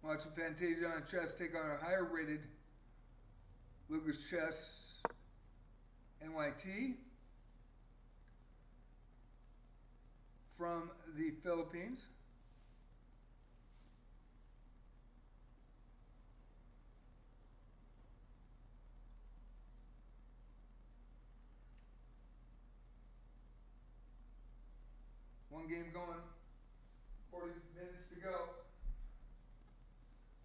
Watching Fantasia on chess take on a higher rated Lucas Chess NYT from the Philippines. One game going. 40 minutes to go.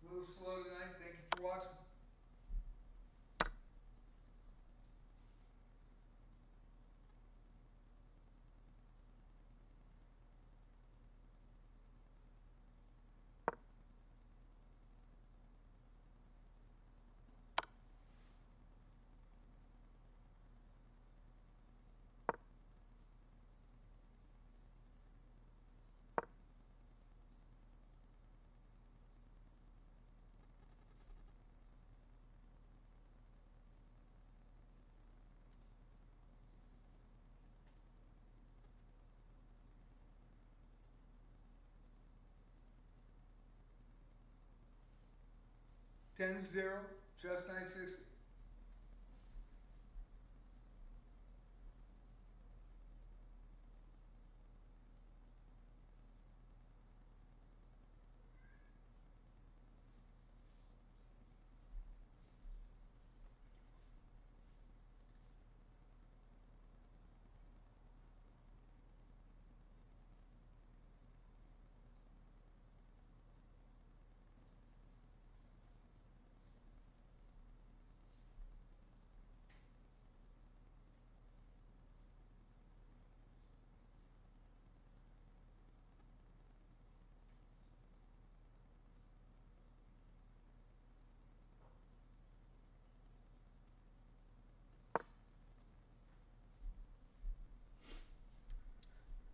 A little slow tonight. Thank you for watching. $10-0, Chess960.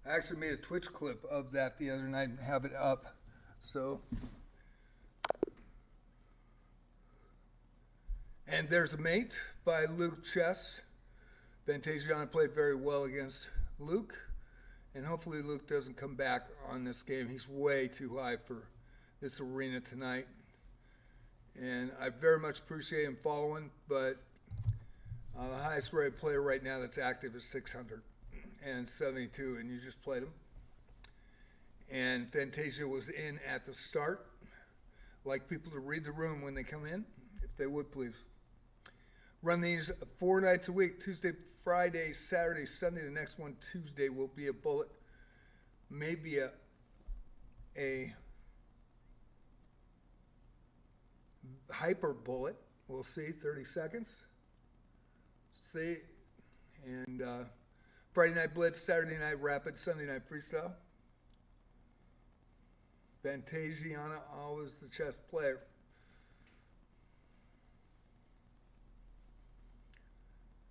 I actually made a Twitch clip of that the other night and have it up. So, and there's a mate by Luke Chess. Fantasiana played very well against Luke, and hopefully Luke doesn't come back on this game. He's way too high for this arena tonight, and I very much appreciate him following, but the highest rated player right now that's active is 672, and you just played him. And Fantasia was in at the start. I'd like people to read the room when they come in, if they would please. Run these 4 nights a week, Tuesday, Friday, Saturday, Sunday. The next one, Tuesday, will be a bullet. Maybe a hyper bullet. We'll see, 30 seconds. See, and Friday night blitz, Saturday night rapid, Sunday night freestyle. Fantasiana, always the chess player.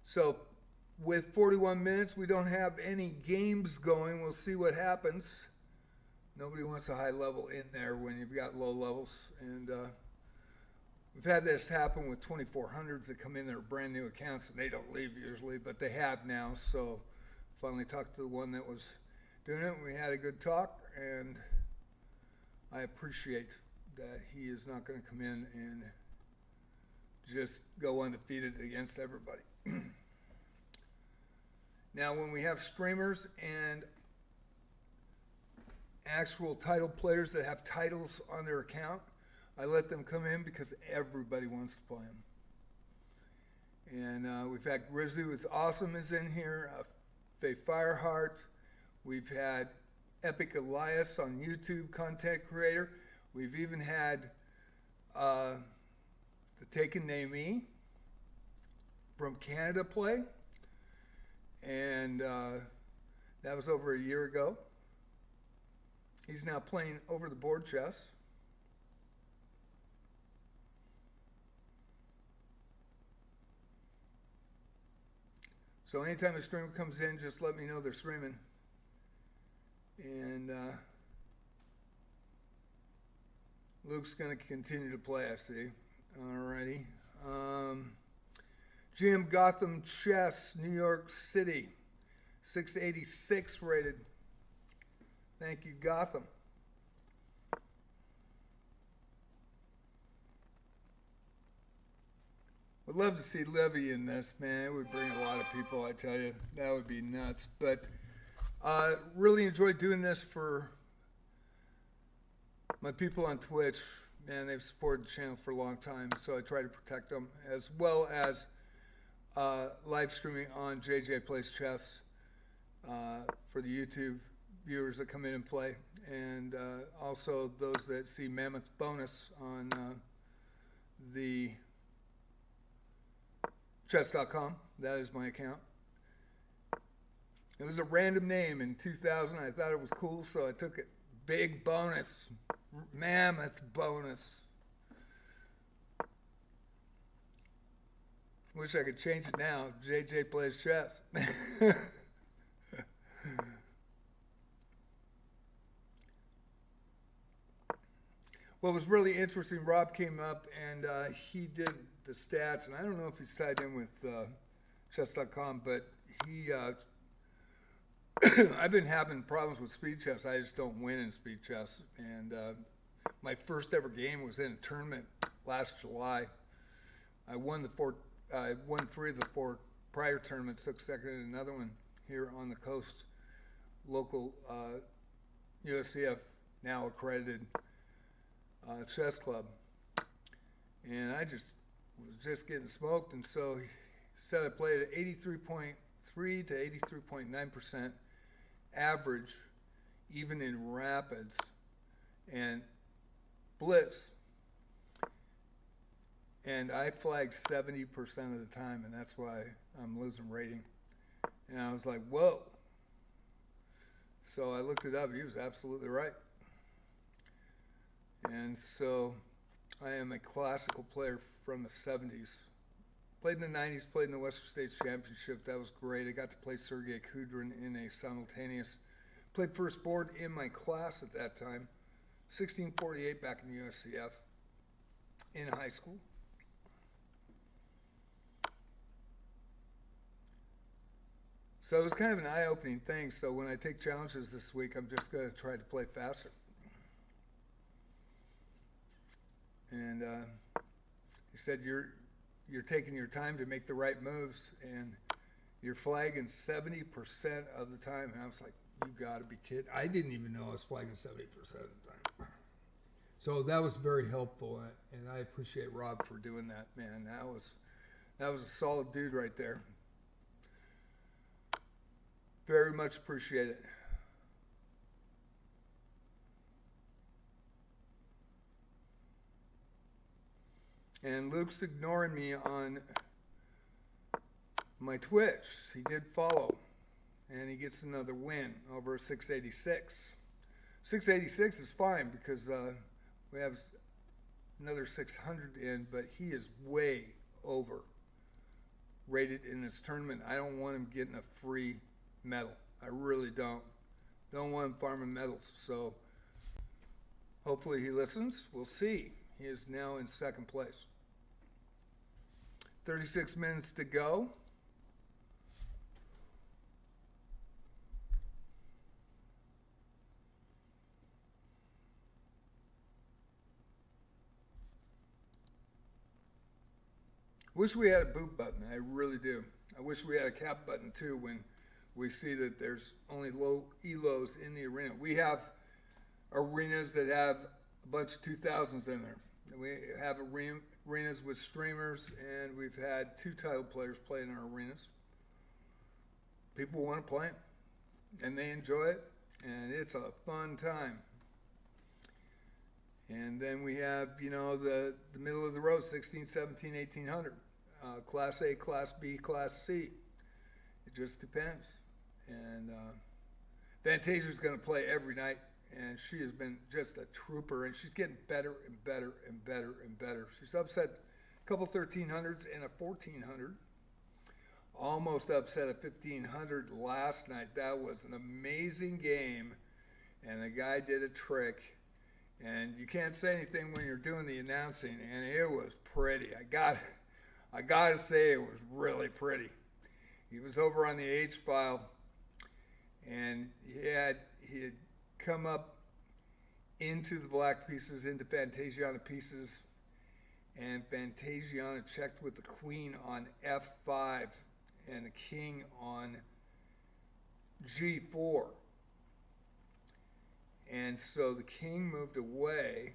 So with 41 minutes, we don't have any games going. We'll see what happens. Nobody wants a high level in there when you've got low levels. And we've had this happen with 2400s that come in, they're brand new accounts, and they don't leave usually, but they have now. So finally talked to the one that was doing it. We had a good talk, and I appreciate that he is not going to come in and just go undefeated against everybody. Now, when we have streamers and actual title players that have titles on their account, I let them come in because everybody wants to play them. And we've had Grizzly, who's awesome, is in here. Faye Fireheart. We've had Epic Elias on YouTube, content creator. We've even had the Taken Name E from Canada play. And that was over a year ago. He's now playing over the board chess. So anytime a streamer comes in, just let me know they're streaming. And Luke's going to continue to play, I see. Alrighty. GM Gotham Chess, New York City, 686 rated. Thank you, Gotham. Would love to see Levy in this, man. It would bring a lot of people, I tell you. That would be nuts. But really enjoyed doing this for my people on Twitch. Man, they've supported the channel for a long time, so I try to protect them, as well as live streaming on JJ Plays Chess for the YouTube viewers that come in and play, and also those that see Mammoth Bonus on the chess.com. That is my account. It was a random name in 2000. I thought it was cool, so I took it. Big Bonus, Mammoth Bonus. Wish I could change it now. JJ Plays Chess. What was really interesting, Rob came up and he did the stats, and I don't know if he's tied in with chess.com, but he, I've been having problems with speed chess. I just don't win in speed chess. And my first ever game was in a tournament last July. I won 3 of the 4 prior tournaments, took second in another one here on the coast, local USCF, now accredited chess club. And I was just getting smoked, and so he said I played at 83.3 to 83.9% average, even in rapids and blitz. And I flagged 70% of the time, and that's why I'm losing rating. And I was like, whoa. So I looked it up. He was absolutely right. And so I am a classical player from the 70s. Played in the 90s, played in the Western States Championship. That was great. I got to play Sergei Kudrin in a simultaneous. Played first board in my class at that time. 1648 back in USCF in high school. So it was kind of an eye-opening thing. So when I take challenges this week, I'm just going to try to play faster. And he said, you're taking your time to make the right moves, and you're flagging 70% of the time. And I was like, you got to be kidding. I didn't even know I was flagging 70% of the time. So that was very helpful, and I appreciate Rob for doing that, man. That was a solid dude right there. Very much appreciate it. And Luke's ignoring me on my Twitch. He did follow, and he gets another win over 686. 686 is fine because we have another 600 in, but he is way over rated in this tournament. I don't want him getting a free medal. I really don't. Don't want him farming medals. So hopefully he listens. We'll see. He is now in second place. 36 minutes to go. Wish we had a boot button. I really do. I wish we had a cap button too when we see that there's only low elos in the arena. We have arenas that have a bunch of 2000s in there. We have arenas with streamers, and we've had 2 title players play in our arenas. People want to play them, and they enjoy it, and it's a fun time. And then we have, the middle of the road, 16, 17, 1800. Class A, Class B, Class C. It just depends. And Fantasia's going to play every night, and she has been just a trooper, and she's getting better and better and better and better. She's upset a couple 1300s and a 1400. Almost upset a 1500 last night. That was an amazing game, and the guy did a trick. And you can't say anything when you're doing the announcing, and it was pretty. I got to say it was really pretty. He was over on the H file, and he had come up into the black pieces, into Fantasiana pieces, and Fantasiana checked with the queen on F5 and the king on G4. And so the king moved away,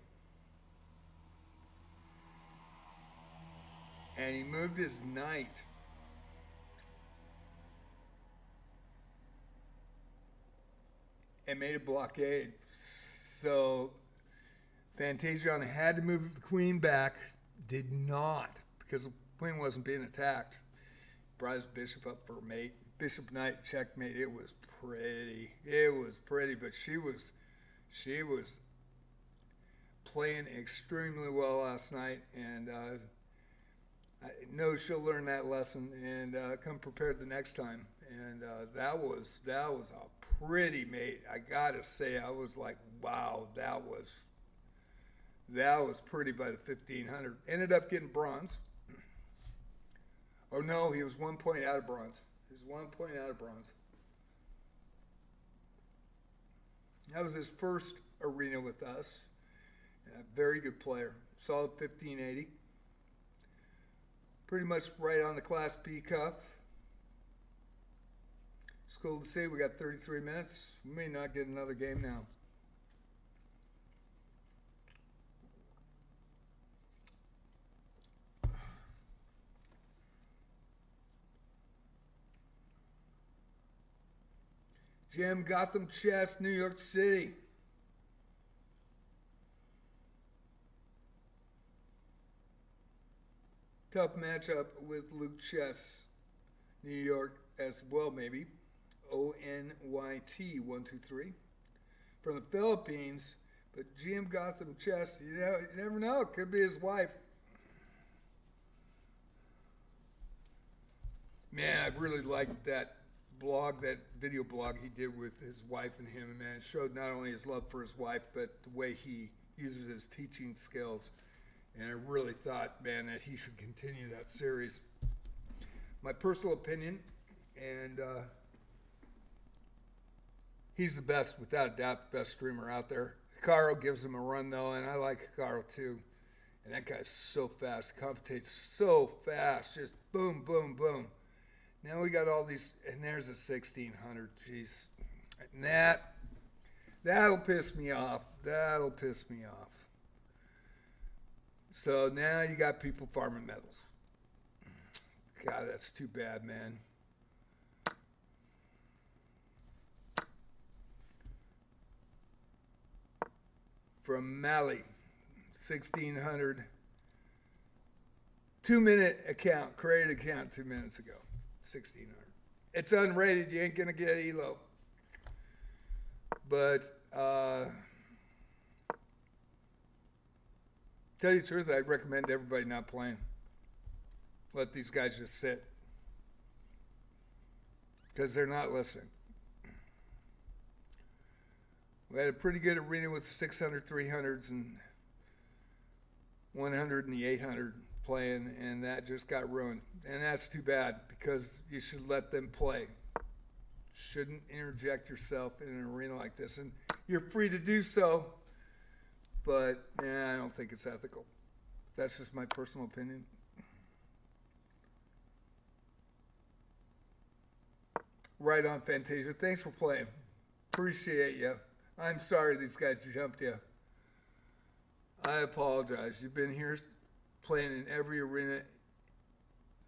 and he moved his knight and made a blockade. So Fantasia had to move the queen back, did not, because the queen wasn't being attacked. Brought his bishop up for a mate. Bishop knight checkmate. It was pretty. It was pretty, but she was playing extremely well last night, and I know she'll learn that lesson and come prepared the next time. And that was a pretty mate. I gotta say, I was like, wow, that was pretty by the 1500. Ended up getting bronze. Oh no, he was 1 point out of bronze. He was 1 point out of bronze. That was his first arena with us. A very good player. Solid 1580. Pretty much right on the Class B cuff. It's cool to see. We got 33 minutes. We may not get another game now. Jim Gotham Chess, New York City. Tough matchup with Luke Chess, New York as well, maybe. ONYT 123 from the Philippines. But GM Gotham Chess, you never know. It could be his wife. Man, I really liked that blog, that video blog he did with his wife and him. Man, it showed not only his love for his wife, but the way he uses his teaching skills. And I really thought, man, that he should continue that series. My personal opinion, and he's the best, without a doubt, the best streamer out there. Hikaru gives him a run, though, and I like Hikaru, too. And that guy's so fast, commentates so fast, just boom, boom, boom. Now we got all these, and there's a 1600, jeez. And that'll piss me off. That'll piss me off. So now you got people farming medals. God, that's too bad, man. From Mali, 1600. 2-minute account, created account 2 minutes ago. 1600. It's unrated. You ain't gonna get ELO. But tell you the truth, I'd recommend everybody not playing. Let these guys just sit, because they're not listening. We had a pretty good arena with 600, 300s, and 100 and the 800 playing, and that just got ruined. And that's too bad, because you should let them play. Shouldn't interject yourself in an arena like this. And you're free to do so, but I don't think it's ethical. That's just my personal opinion. Right on, Fantasia. Thanks for playing. Appreciate you. I'm sorry these guys jumped you. I apologize. You've been here playing in every arena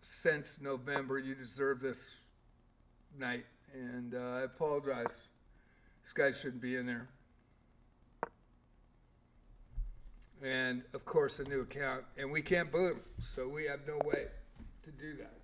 since November. You deserve this night, and I apologize. These guys shouldn't be in there. And, of course, a new account. And we can't boot them, so we have no way to do that.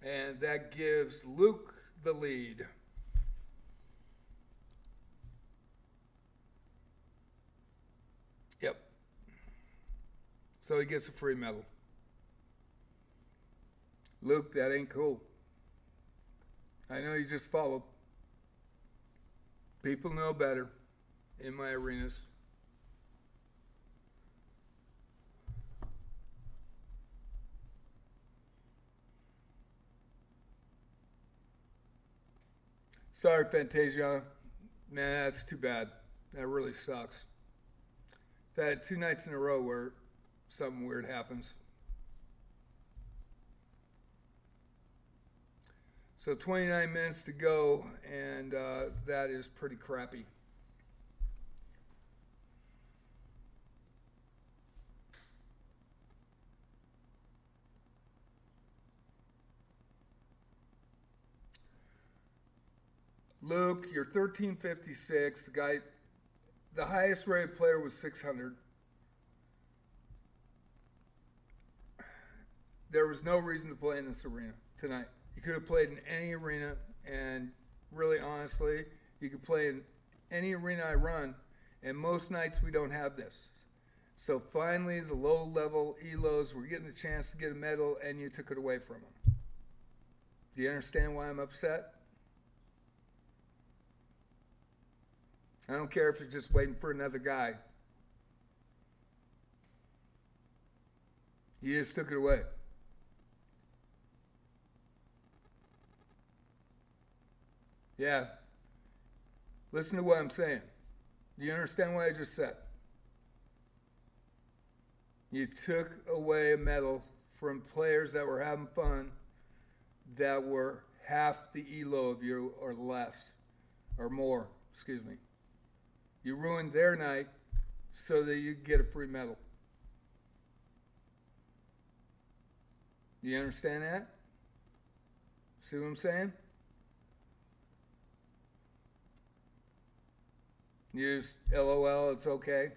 And that gives Luke the lead. Yep. So he gets a free medal. Luke, that ain't cool. I know you just followed. People know better in my arenas. Sorry, Fantasia. Man, that's too bad. That really sucks. I've had 2 nights in a row where something weird happens. So 29 minutes to go, and that is pretty crappy. Luke, you're 1356. The highest rated player was 600. There was no reason to play in this arena tonight. You could have played in any arena, and really honestly, you could play in any arena I run, and most nights we don't have this. So finally, the low-level ELOs were getting the chance to get a medal, and you took it away from them. Do you understand why I'm upset? I don't care if you're just waiting for another guy. You just took it away. Yeah. Listen to what I'm saying. Do you understand what I just said? You took away a medal from players that were having fun that were half the ELO of you or less, or more, excuse me. You ruined their night so that you get a free medal. You understand that? See what I'm saying? You just LOL, it's okay.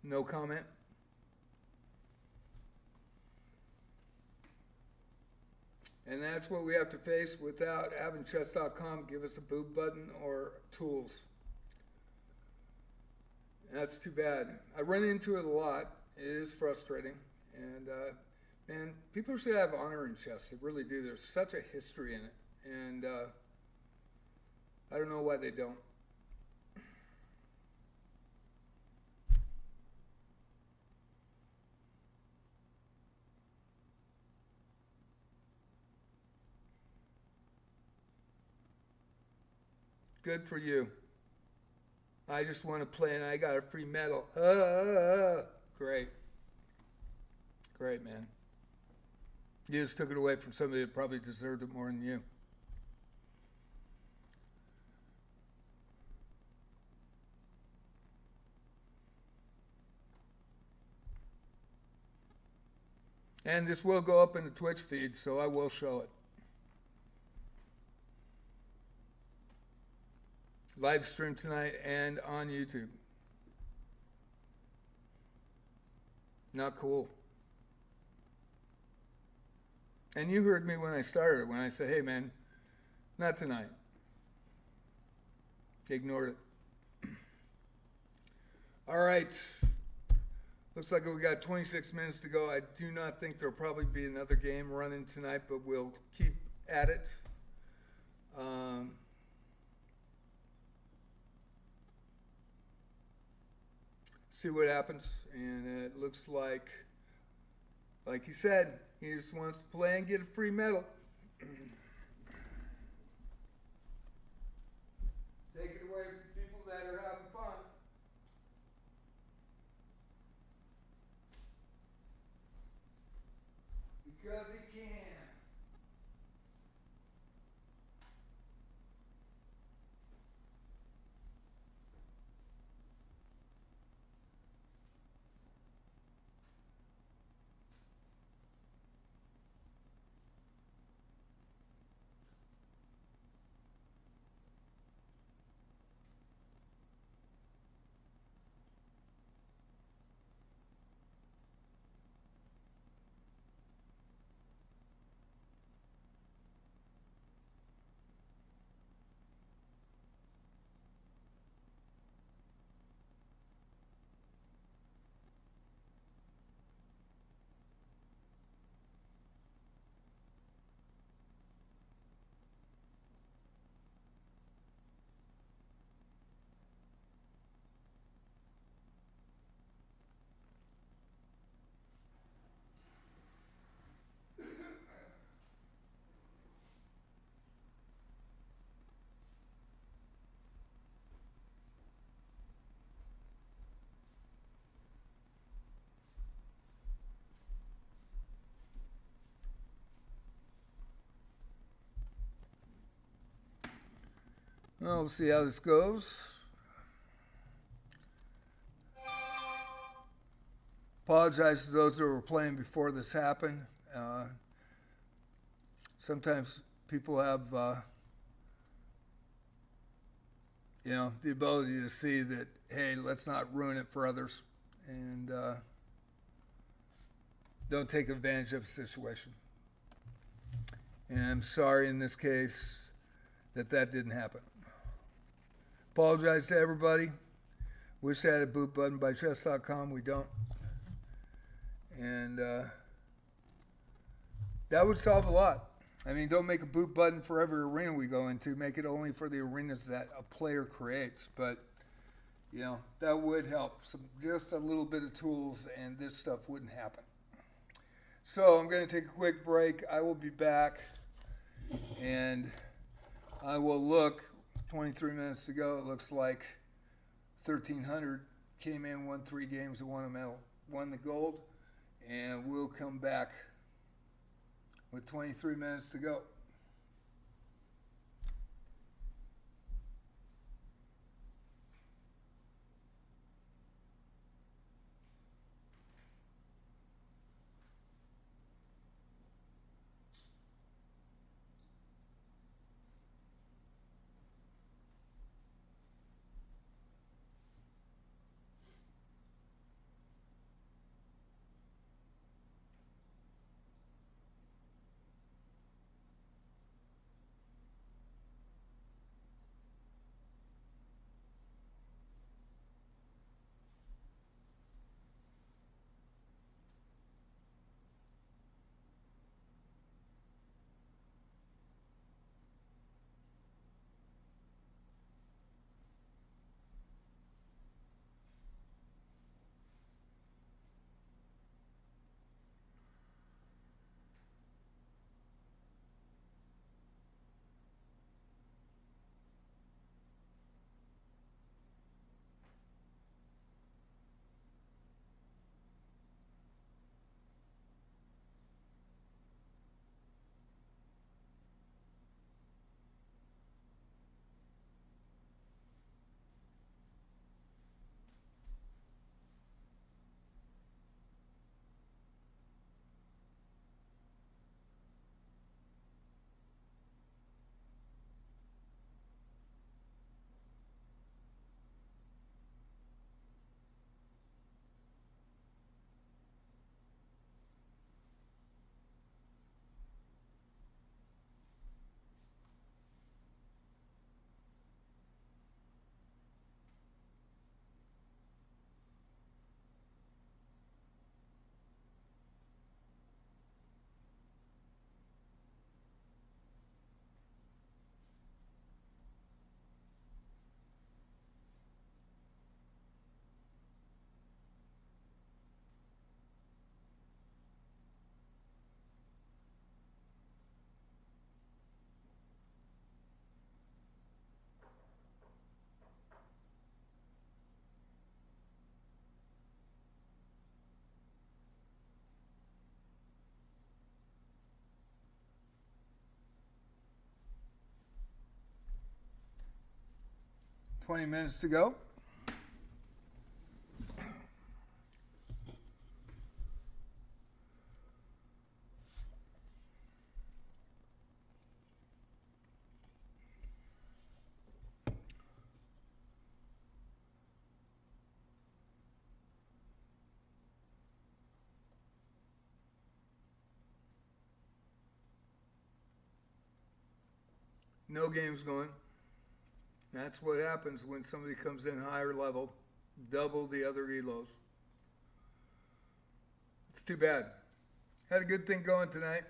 No comment. And that's what we have to face without having chess.com give us a boob button or tools. That's too bad. I run into it a lot. It is frustrating. And, man, people should have honor in chess. They really do. There's such a history in it. And I don't know why they don't. Good for you. I just want to play and I got a free medal. Great. Great, man. You just took it away from somebody that probably deserved it more than you. And this will go up in the Twitch feed, so I will show it. Live stream tonight and on YouTube. Not cool. And you heard me when I started, when I said, hey man, not tonight. Ignored it. All right. Looks like we got 26 minutes to go. I do not think there'll probably be another game running tonight, but we'll keep at it. See what happens. And it looks like he said, he just wants to play and get a free medal. Take it away from people that are having fun. Because he can. Well, we'll see how this goes. Apologize to those that were playing before this happened. Sometimes people have, the ability to see that, hey, let's not ruin it for others, and don't take advantage of the situation. And I'm sorry in this case that didn't happen. Apologize to everybody. Wish I had a boot button by chess.com. We don't. And that would solve a lot. I mean, don't make a boot button for every arena we go into. Make it only for the arenas that a player creates. But, that would help. Just a little bit of tools, and this stuff wouldn't happen. So I'm going to take a quick break. I will be back, and I will look. 23 minutes to go. It looks like 1,300 came in, won 3 games, and won a medal, won the gold. And we'll come back with 23 minutes to go. Twenty minutes to go. No games going. That's what happens when somebody comes in higher level, double the other elos. It's too bad. Had a good thing going tonight.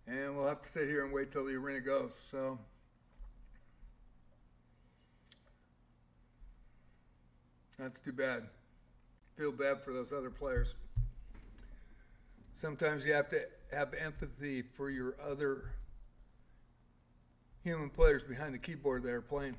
And we'll have to sit here and wait till the arena goes. So That's too bad. Feel bad for those other players. Sometimes you have to have empathy for your other human players behind the keyboard that are playing.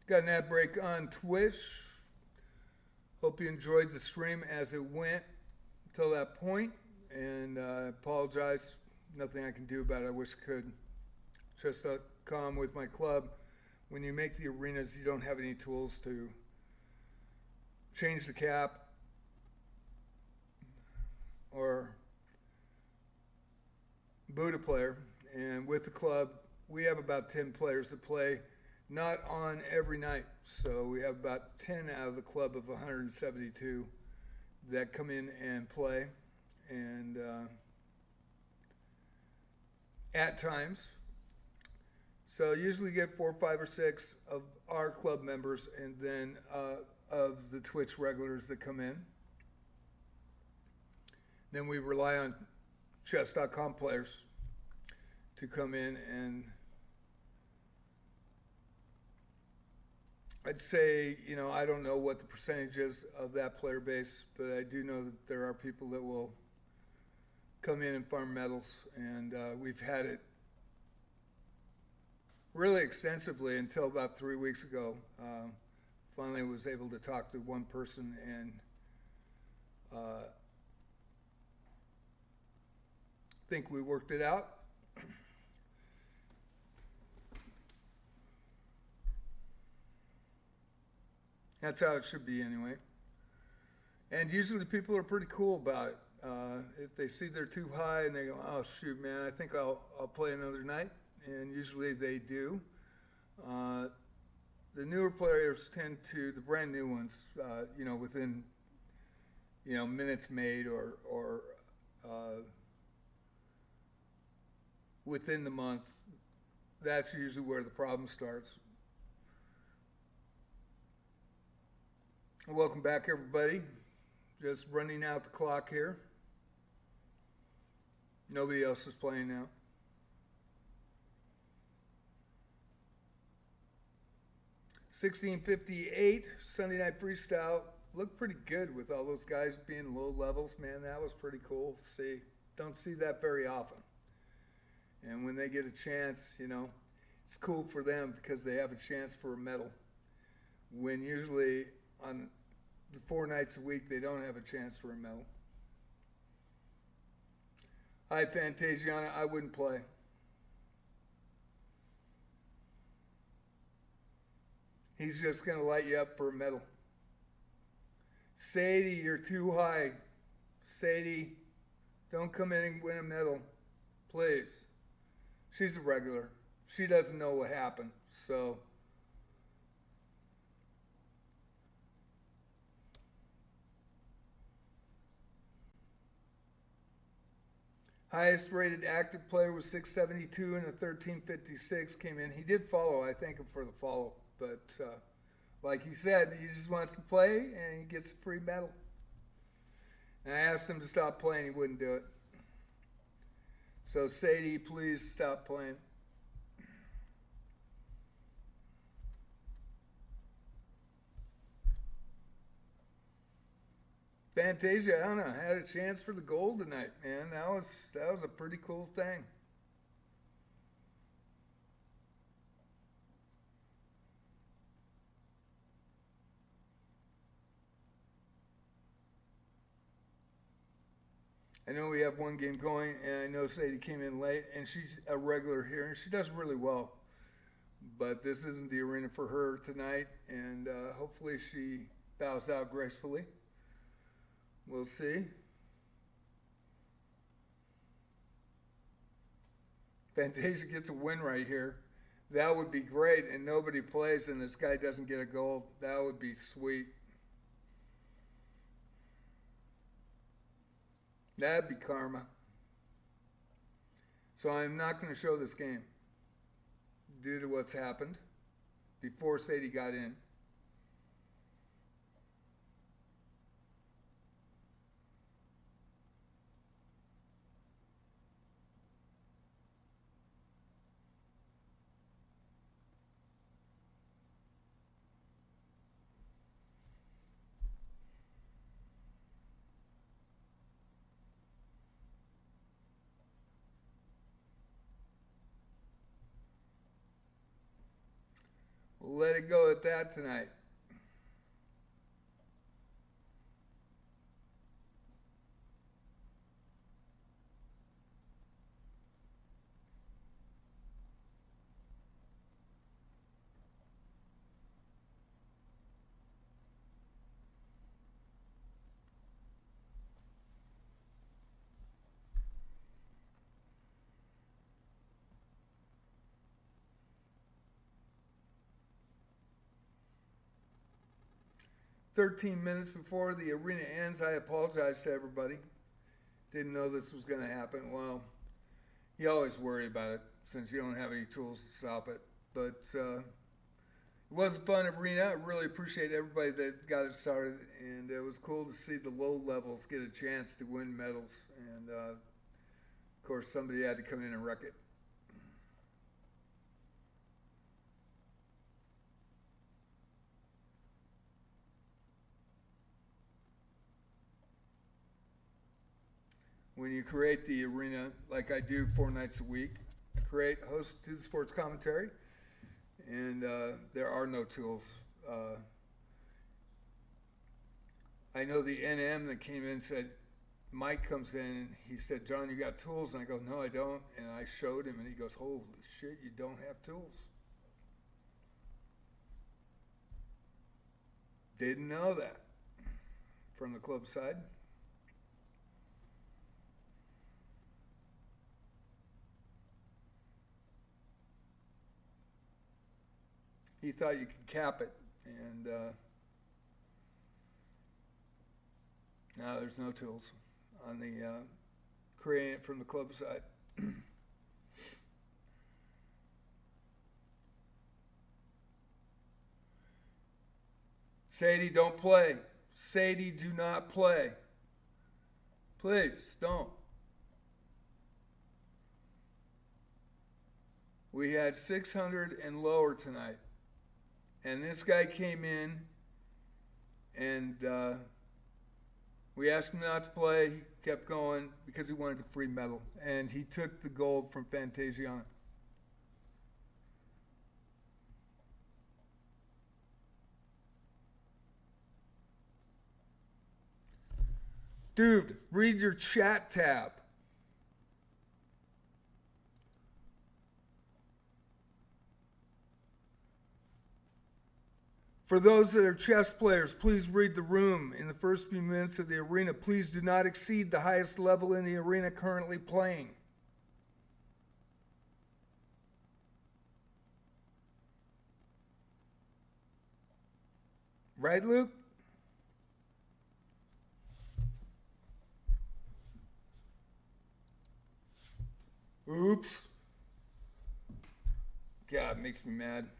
Got an ad break on Twitch. Hope you enjoyed the stream as it went until that point. And I apologize. Nothing I can do about it. I wish I could. Chess960 with my club. When you make the arenas, you don't have any tools to change the cap or boot a player. And with the club, we have about 10 players that play, not on every night. So we have about 10 out of the club of 172 that come in and play. And at times, so usually get 4, 5, or 6 of our club members, and then of the Twitch regulars that come in. Then we rely on chess.com players to come in, and I'd say, you know, I don't know what the percentage is of that player base, but I do know that there are people that will come in and farm medals, and we've had it really extensively until about 3 weeks ago. Finally was able to talk to one person, and think we worked it out. That's how it should be anyway. And usually people are pretty cool about it. If they see they're too high and they go, oh shoot, man, I think I'll play another night. And usually they do. The newer players tend to, the brand new ones, you know, within, you know, minutes made or within the month, that's usually where the problem starts. Welcome back, everybody. Just running out the clock here. Nobody else is playing now. $16.58 Sunday Night Freestyle. Looked pretty good with all those guys being low levels, man. That was pretty cool to see. Don't see that very often. And when they get a chance, you know, it's cool for them because they have a chance for a medal. When usually on the 4 nights a week, they don't have a chance for a medal. Hi, Fantasiana. I wouldn't play. He's just going to light you up for a medal. Sadie, you're too high. Sadie, don't come in and win a medal, please. She's a regular. She doesn't know what happened, so. Highest rated active player was 672 and a 1356 came in. He did follow. I thank him for the follow. But like he said, he just wants to play and he gets a free medal. And I asked him to stop playing. He wouldn't do it. So Sadie, please stop playing. Fantasia, I don't know, had a chance for the gold tonight, man. That was a pretty cool thing. I know we have one game going, and I know Sadie came in late, and she's a regular here, and she does really well. But this isn't the arena for her tonight, and hopefully she bows out gracefully. We'll see. Fantasia gets a win right here. That would be great, and nobody plays, and this guy doesn't get a gold. That would be sweet. That'd be karma. So I'm not going to show this game due to what's happened before Sadie got in. We'll let it go at that tonight. "13 minutes before the arena ends, I apologize to everybody. Didn't know this was going to happen." Well, you always worry about it since you don't have any tools to stop it. But it was a fun arena. I really appreciate everybody that got it started. And it was cool to see the low levels get a chance to win medals. And, of course, somebody had to come in and wreck it. When you create the arena, like I do 4 nights a week, I create, host, do the sports commentary, and there are no tools. I know the NM that came in and said, Mike comes in and he said, "John, you got tools?" And I go, "No, I don't." And I showed him and he goes, "Holy shit, you don't have tools." Didn't know that from the club side. He thought you could cap it, and no, there's no tools on the creating it from the club side. Sadie, don't play. Sadie, do not play. Please, don't. We had 600 and lower tonight. And this guy came in and we asked him not to play. He kept going because he wanted the free medal. And he took the gold from Fantasiana. Dude, read your chat tab. For those that are chess players, please read the room in the first few minutes of the arena. Please do not exceed the highest level in the arena currently playing. Right, Luke? Oops. God, it makes me mad.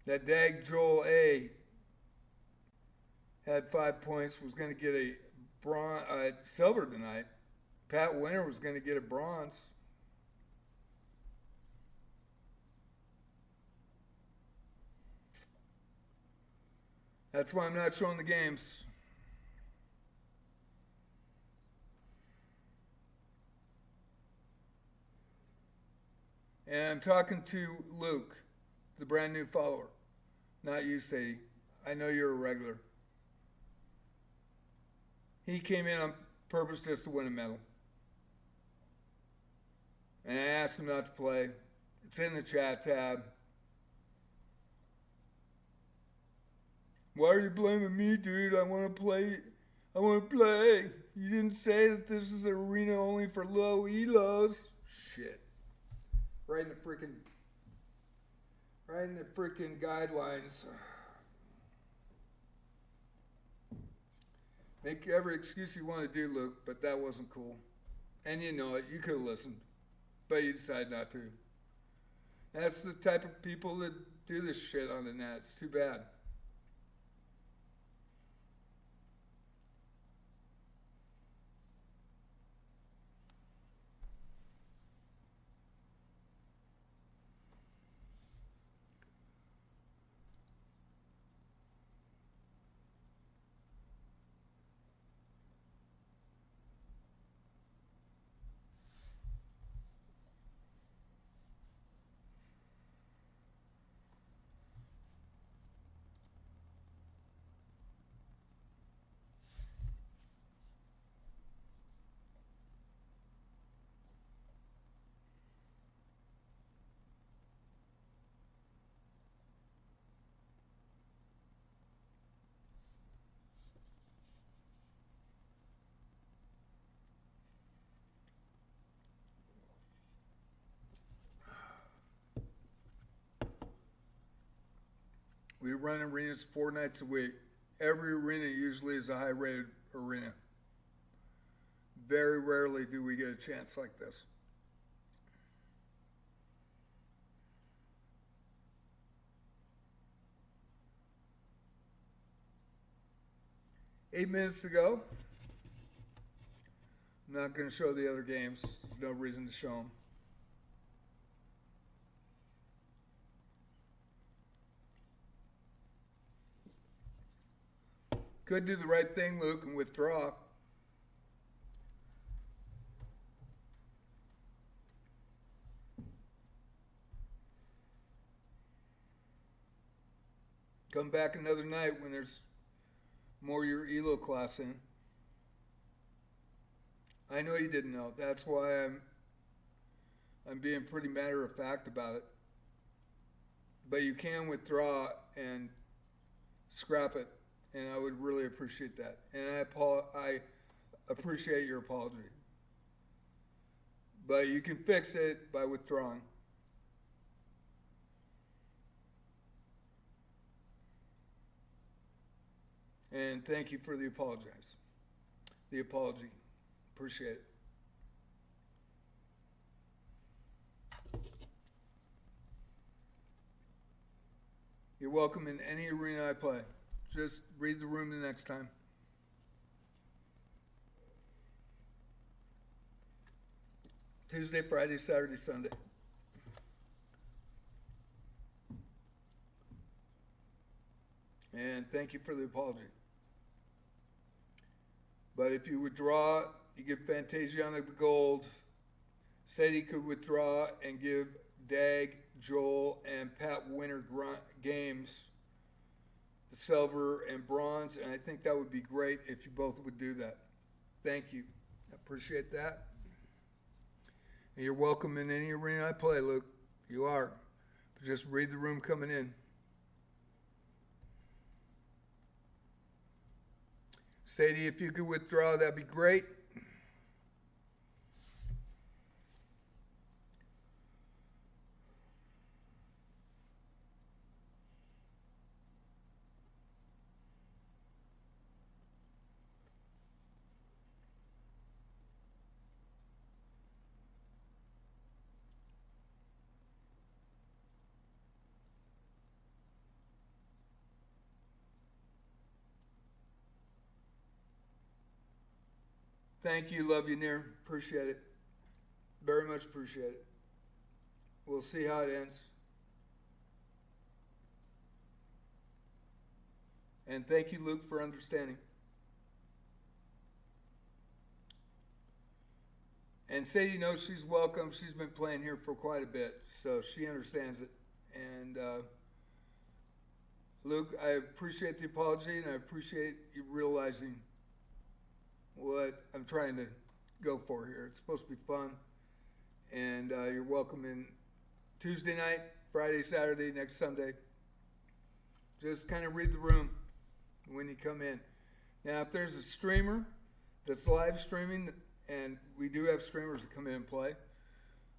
That Dag Joel A had 5 points, was going to get a silver tonight. Pat Winter was going to get a bronze. That's why I'm not showing the games. And I'm talking to Luke, the brand new follower. Not you, Sadie. I know you're a regular. He came in on purpose just to win a medal. And I asked him not to play. It's in the chat tab. Why are you blaming me, dude? I want to play. I want to play. You didn't say that this is an arena only for low elos. Shit. Right in the freaking guidelines. Make every excuse you want to do, Luke, but that wasn't cool. And you know it. You could have listened, but you decided not to. That's the type of people that do this shit on the net. It's too bad. run arenas 4 nights a week. Every arena usually is a high-rated arena. Very rarely do we get a chance like this. Eight minutes to go. I'm not going to show the other games. There's no reason to show them. Could do the right thing, Luke, and withdraw. Come back another night when there's more your ELO class in. I know you didn't know. That's why I'm being pretty matter of fact about it. But you can withdraw and scrap it, and I would really appreciate that. And I appreciate your apology. But you can fix it by withdrawing. And thank you for the apology. Appreciate it. You're welcome in any arena I play. Just read the room the next time. Tuesday, Friday, Saturday, Sunday. And thank you for the apology. But if you withdraw, you give Fantasiana the gold. Sadie could withdraw and give Dag, Joel, and Pat Winter Games the silver and bronze, and I think that would be great if you both would do that. Thank you. I appreciate that. And you're welcome in any arena I play, Luke. You are. But just read the room coming in. Sadie, if you could withdraw, that'd be great. Thank you, love you, Near. Appreciate it. Very much appreciate it. We'll see how it ends. And thank you, Luke, for understanding. And Sadie knows she's welcome. She's been playing here for quite a bit, so she understands it. And Luke, I appreciate the apology, and I appreciate you realizing what I'm trying to go for here. It's supposed to be fun, and you're welcome in Tuesday night, Friday, Saturday, next Sunday. Just kind of read the room when you come in. Now, if there's a streamer that's live streaming, and we do have streamers that come in and play,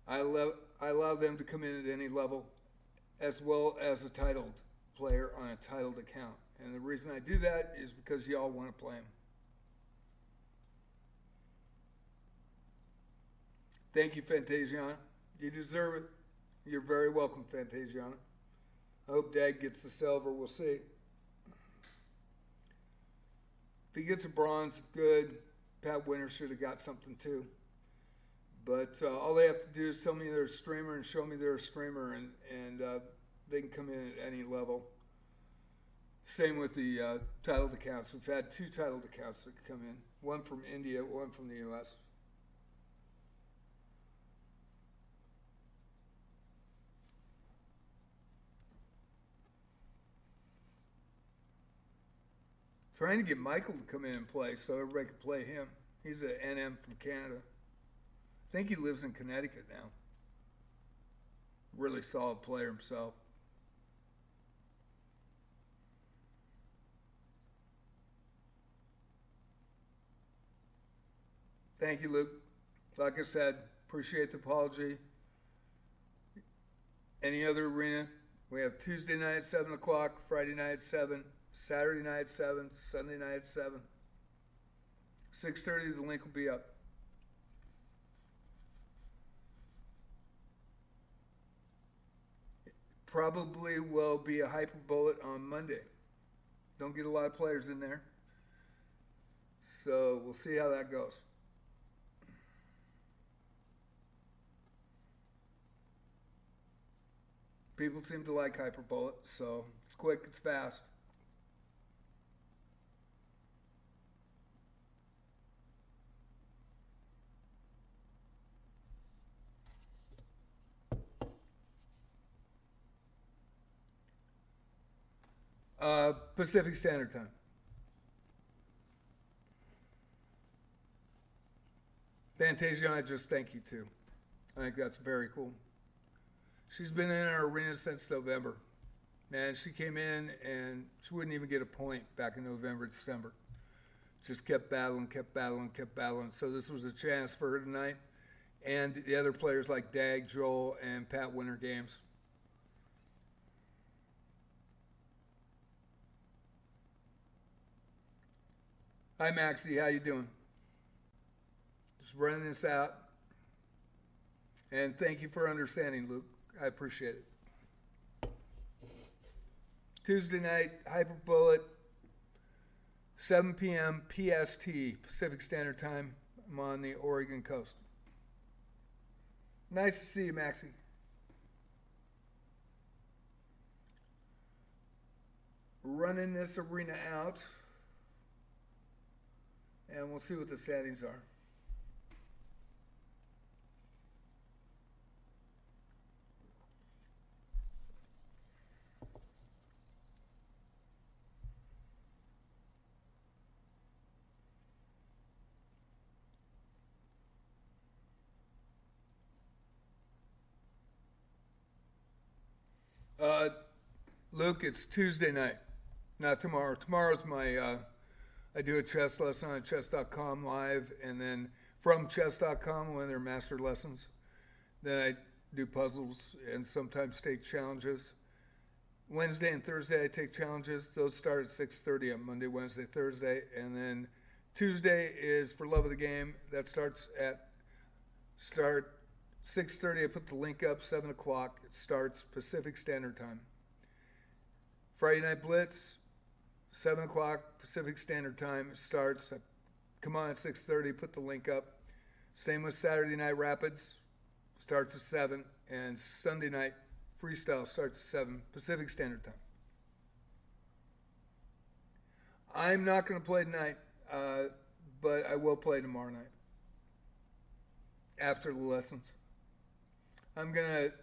I allow them to come in at any level, as well as a titled player on a titled account. And the reason I do that is because y'all want to play them. Thank you, Fantasiana. You deserve it. You're very welcome, Fantasiana. I hope Dag gets the silver. We'll see. If he gets a bronze, good. Pat Winter should have got something too. But all they have to do is tell me they're a streamer and show me they're a streamer, and they can come in at any level. Same with the titled accounts. We've had 2 titled accounts that come in. One from India, one from the U.S. Trying to get Michael to come in and play so everybody can play him. He's an NM from Canada. I think he lives in Connecticut now. Really solid player himself. Thank you, Luke. Like I said, appreciate the apology. Any other arena, We have Tuesday night at 7 o'clock, Friday night at 7, Saturday night at 7, Sunday night at 7. 6:30, the link will be up. Probably will be a hyper bullet on Monday. Don't get a lot of players in there. So we'll see how that goes. People seem to like hyper bullet, so it's quick, it's fast. Pacific Standard Time. Fantasia, I just thank you too. I think that's very cool. She's been in our arena since November. Man, she came in and she wouldn't even get a point back in November, December. Just kept battling, kept battling, kept battling. So this was a chance for her tonight. And the other players like Dag, Joel, and Pat Winter Games. Hi, Maxie. How you doing? Just running this out. And thank you for understanding, Luke. I appreciate it. Tuesday night, Hyper Bullet, 7 p.m. PST, Pacific Standard Time. I'm on the Oregon coast. Nice to see you, Maxie. Running this arena out. And we'll see what the settings are. Luke, it's Tuesday night, not tomorrow. Tomorrow's my I do a chess lesson on chess.com live, and then from chess.com when they're master lessons. Then I do puzzles and sometimes take challenges. Wednesday and Thursday I take challenges. Those start at 6:30 on Monday, Wednesday, Thursday. And then Tuesday is for Love of the Game. That starts at 6:30. I put the link up, 7 o'clock. It starts Pacific Standard Time. Friday Night Blitz, 7 o'clock Pacific Standard Time starts. Come on at 6:30, put the link up. Same with Saturday Night Rapids, starts at 7. And Sunday Night Freestyle starts at 7 Pacific Standard Time. I'm not going to play tonight, but I will play tomorrow night after the lessons. I'm going to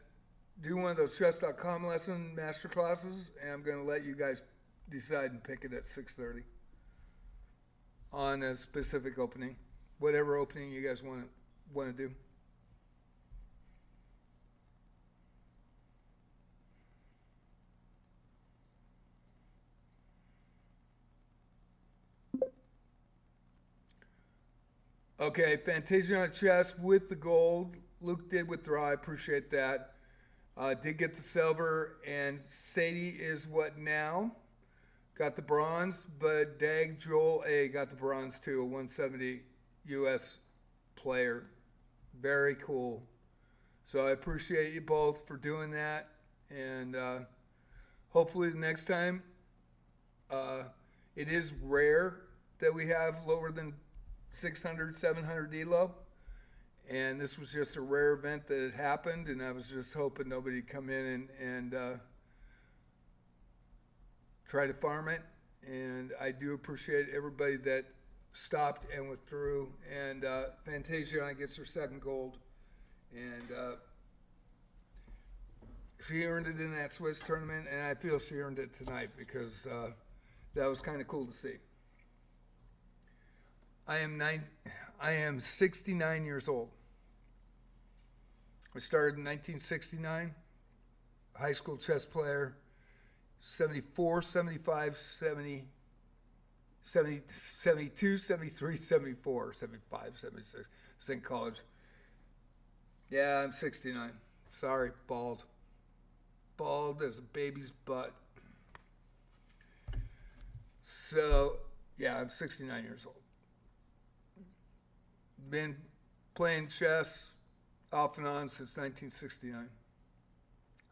do one of those chess.com lesson master classes, and I'm going to let you guys decide and pick it at 6:30 on a specific opening, whatever opening you guys want to do. Okay, Fantasia on chess with the gold. Luke did withdraw. I appreciate that. Did get the silver, and Sadie is what now? Got the bronze, but Dag Joel A got the bronze too, a 170 U.S. player. Very cool. So I appreciate you both for doing that, and hopefully the next time, it is rare that we have lower than 600, 700 elo. And this was just a rare event that had happened, and I was just hoping nobody would come in and try to farm it. And I do appreciate everybody that stopped and withdrew. And Fantasia gets her second gold. And she earned it in that Swiss tournament, and I feel she earned it tonight because that was kind of cool to see. I am 69 years old. I started in 1969, high school chess player, 74, 75, 70, 72, 73, 74, 75, 76. I was in college. Yeah, I'm 69. Sorry, bald. bald as a baby's butt. So, yeah, I'm 69 years old. Been playing chess off and on since 1969.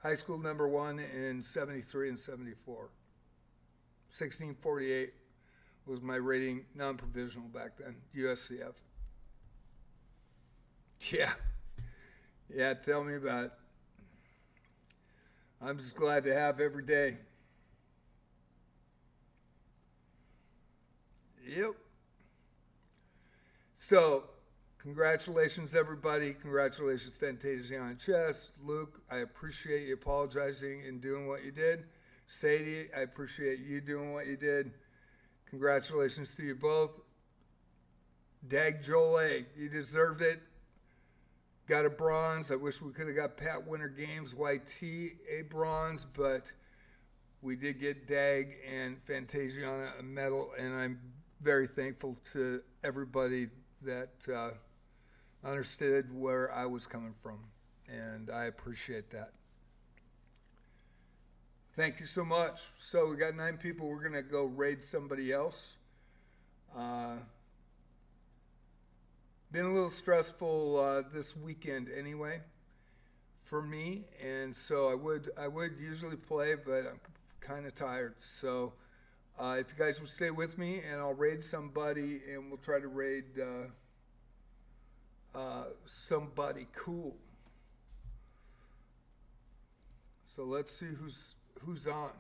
High school number one in 73 and 74. 1648 was my rating, non-provisional back then, USCF. Yeah, tell me about it. I'm just glad to have every day. Yep. So, congratulations, everybody. Congratulations, Fantasia on Chess. Luke, I appreciate you apologizing and doing what you did. Sadie, I appreciate you doing what you did. Congratulations to you both. Dag Jolie, you deserved it. Got a bronze. I wish we could have got Pat Winter Games, YT, a bronze, but we did get Dag and Fantasiana a medal, and I'm very thankful to everybody that understood where I was coming from, and I appreciate that. Thank you so much. So we got 9 people. We're going to go raid somebody else. Been a little stressful this weekend anyway for me, and so I would usually play, but I'm kind of tired. So if you guys will stay with me, and I'll raid somebody, and we'll try to raid somebody cool. So let's see who's on.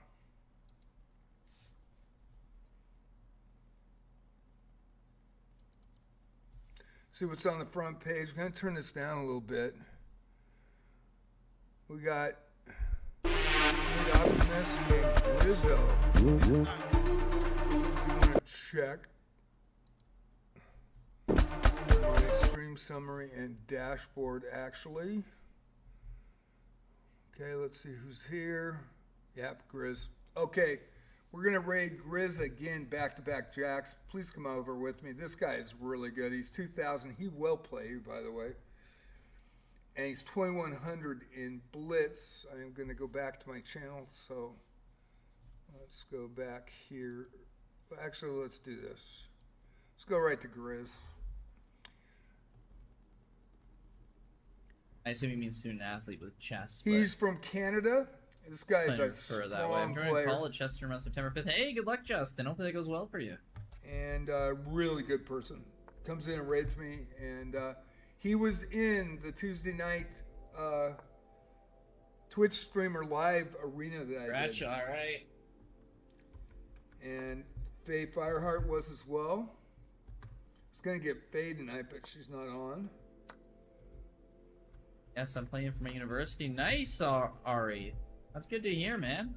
See what's on the front page. I'm going to turn this down a little bit. We got Optimist and Rizzo. You want to check my stream summary and dashboard, actually. Okay, let's see who's here. Yep, Grizz. Okay. We're going to raid Grizz again, back-to-back jacks. Please come over with me. This guy is really good. He's 2,000. He will play you, by the way. And he's 2,100 in Blitz. I am going to go back to my channel, so let's go back here. Actually, let's do this. Let's go right to Grizz. I assume he means student athlete with chess. He's from Canada. This guy is a strong I'm joining college chess tournament September 5th. Hey, good luck, Justin. Hopefully that goes well for you. And a really good person. Comes in and raids me. And he was in the Tuesday night Twitch streamer live arena that I did. All right. And Faye Fireheart was as well. I was going to get Faye tonight, but she's not on. Yes, I'm playing for my university. Nice, Ari. That's good to hear, man.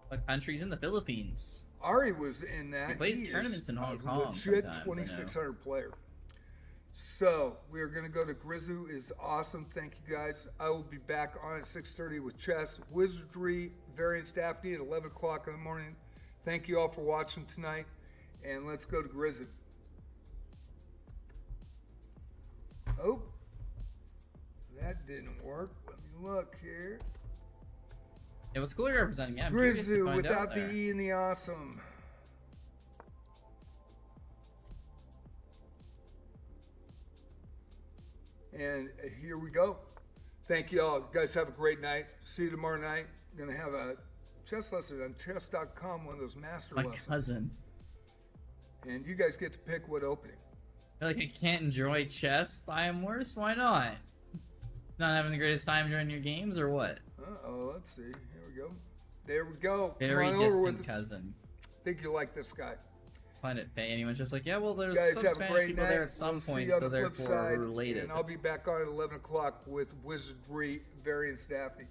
What country's in the Philippines? Ari was in that. He plays tournaments in Hong Kong. Legit 2,600 player. So we are going to go to Grizzu. Is awesome. Thank you guys. I will be back on at 6:30 with chess, wizardry, variant staff at 11 o'clock in the morning. Thank you all for watching tonight, and let's go to Grizzu. Oh, that didn't work. Let me look here. Yeah, what school are you representing? Yeah, I'm curious to Grizzu find without out the there. E and the awesome. And here we go. Thank you all. You guys have a great night. See you tomorrow night. We're going to have a chess lesson on chess.com, one of those master My lessons. cousin. And you guys get to pick what opening. I feel like I can't enjoy chess. I am worse. Why not? Not having the greatest time during your games, or what? Uh-oh, let's see. Here we go. There we go. Very Come on over with distant us. cousin. I think you like this guy. Let's find it. Pay anyone's just like, yeah, well, there's Guys, some have a Spanish great people night. there at some We'll see point, you on so the flip therefore side, we're related. And I'll be back on at 11 o'clock with Wizardry Variance Daphne.